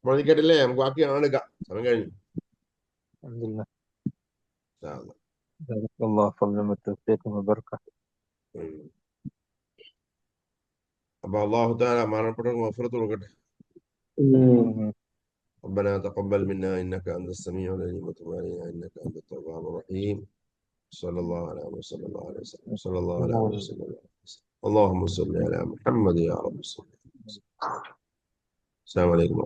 അപ്പോൾ കേട്ടില്ലേ, നമുക്ക് ബാക്കി കാണുക. സമയം കഴിഞ്ഞു. അൽഹംദുലില്ലാഹ്. ഇൻഷാ അല്ലാഹ്. ജസാക്കല്ലാഹു ഫضلا والتوفيق والبركة. അപ്പൊ അള്ളാഹു തആല മരണപ്പെട്ടവർക്ക് മഗ്ഫിറത്ത് കൊടുക്കട്ടെ. ربنا تقبل منا انك انت السميع العليم وتب علينا انك انت التواب الرحيم. صلى الله على محمد صلى الله عليه وسلم صلى الله على محمد صلى الله عليه وسلم. اللهم صل على محمد يا رب. السلام عليكم.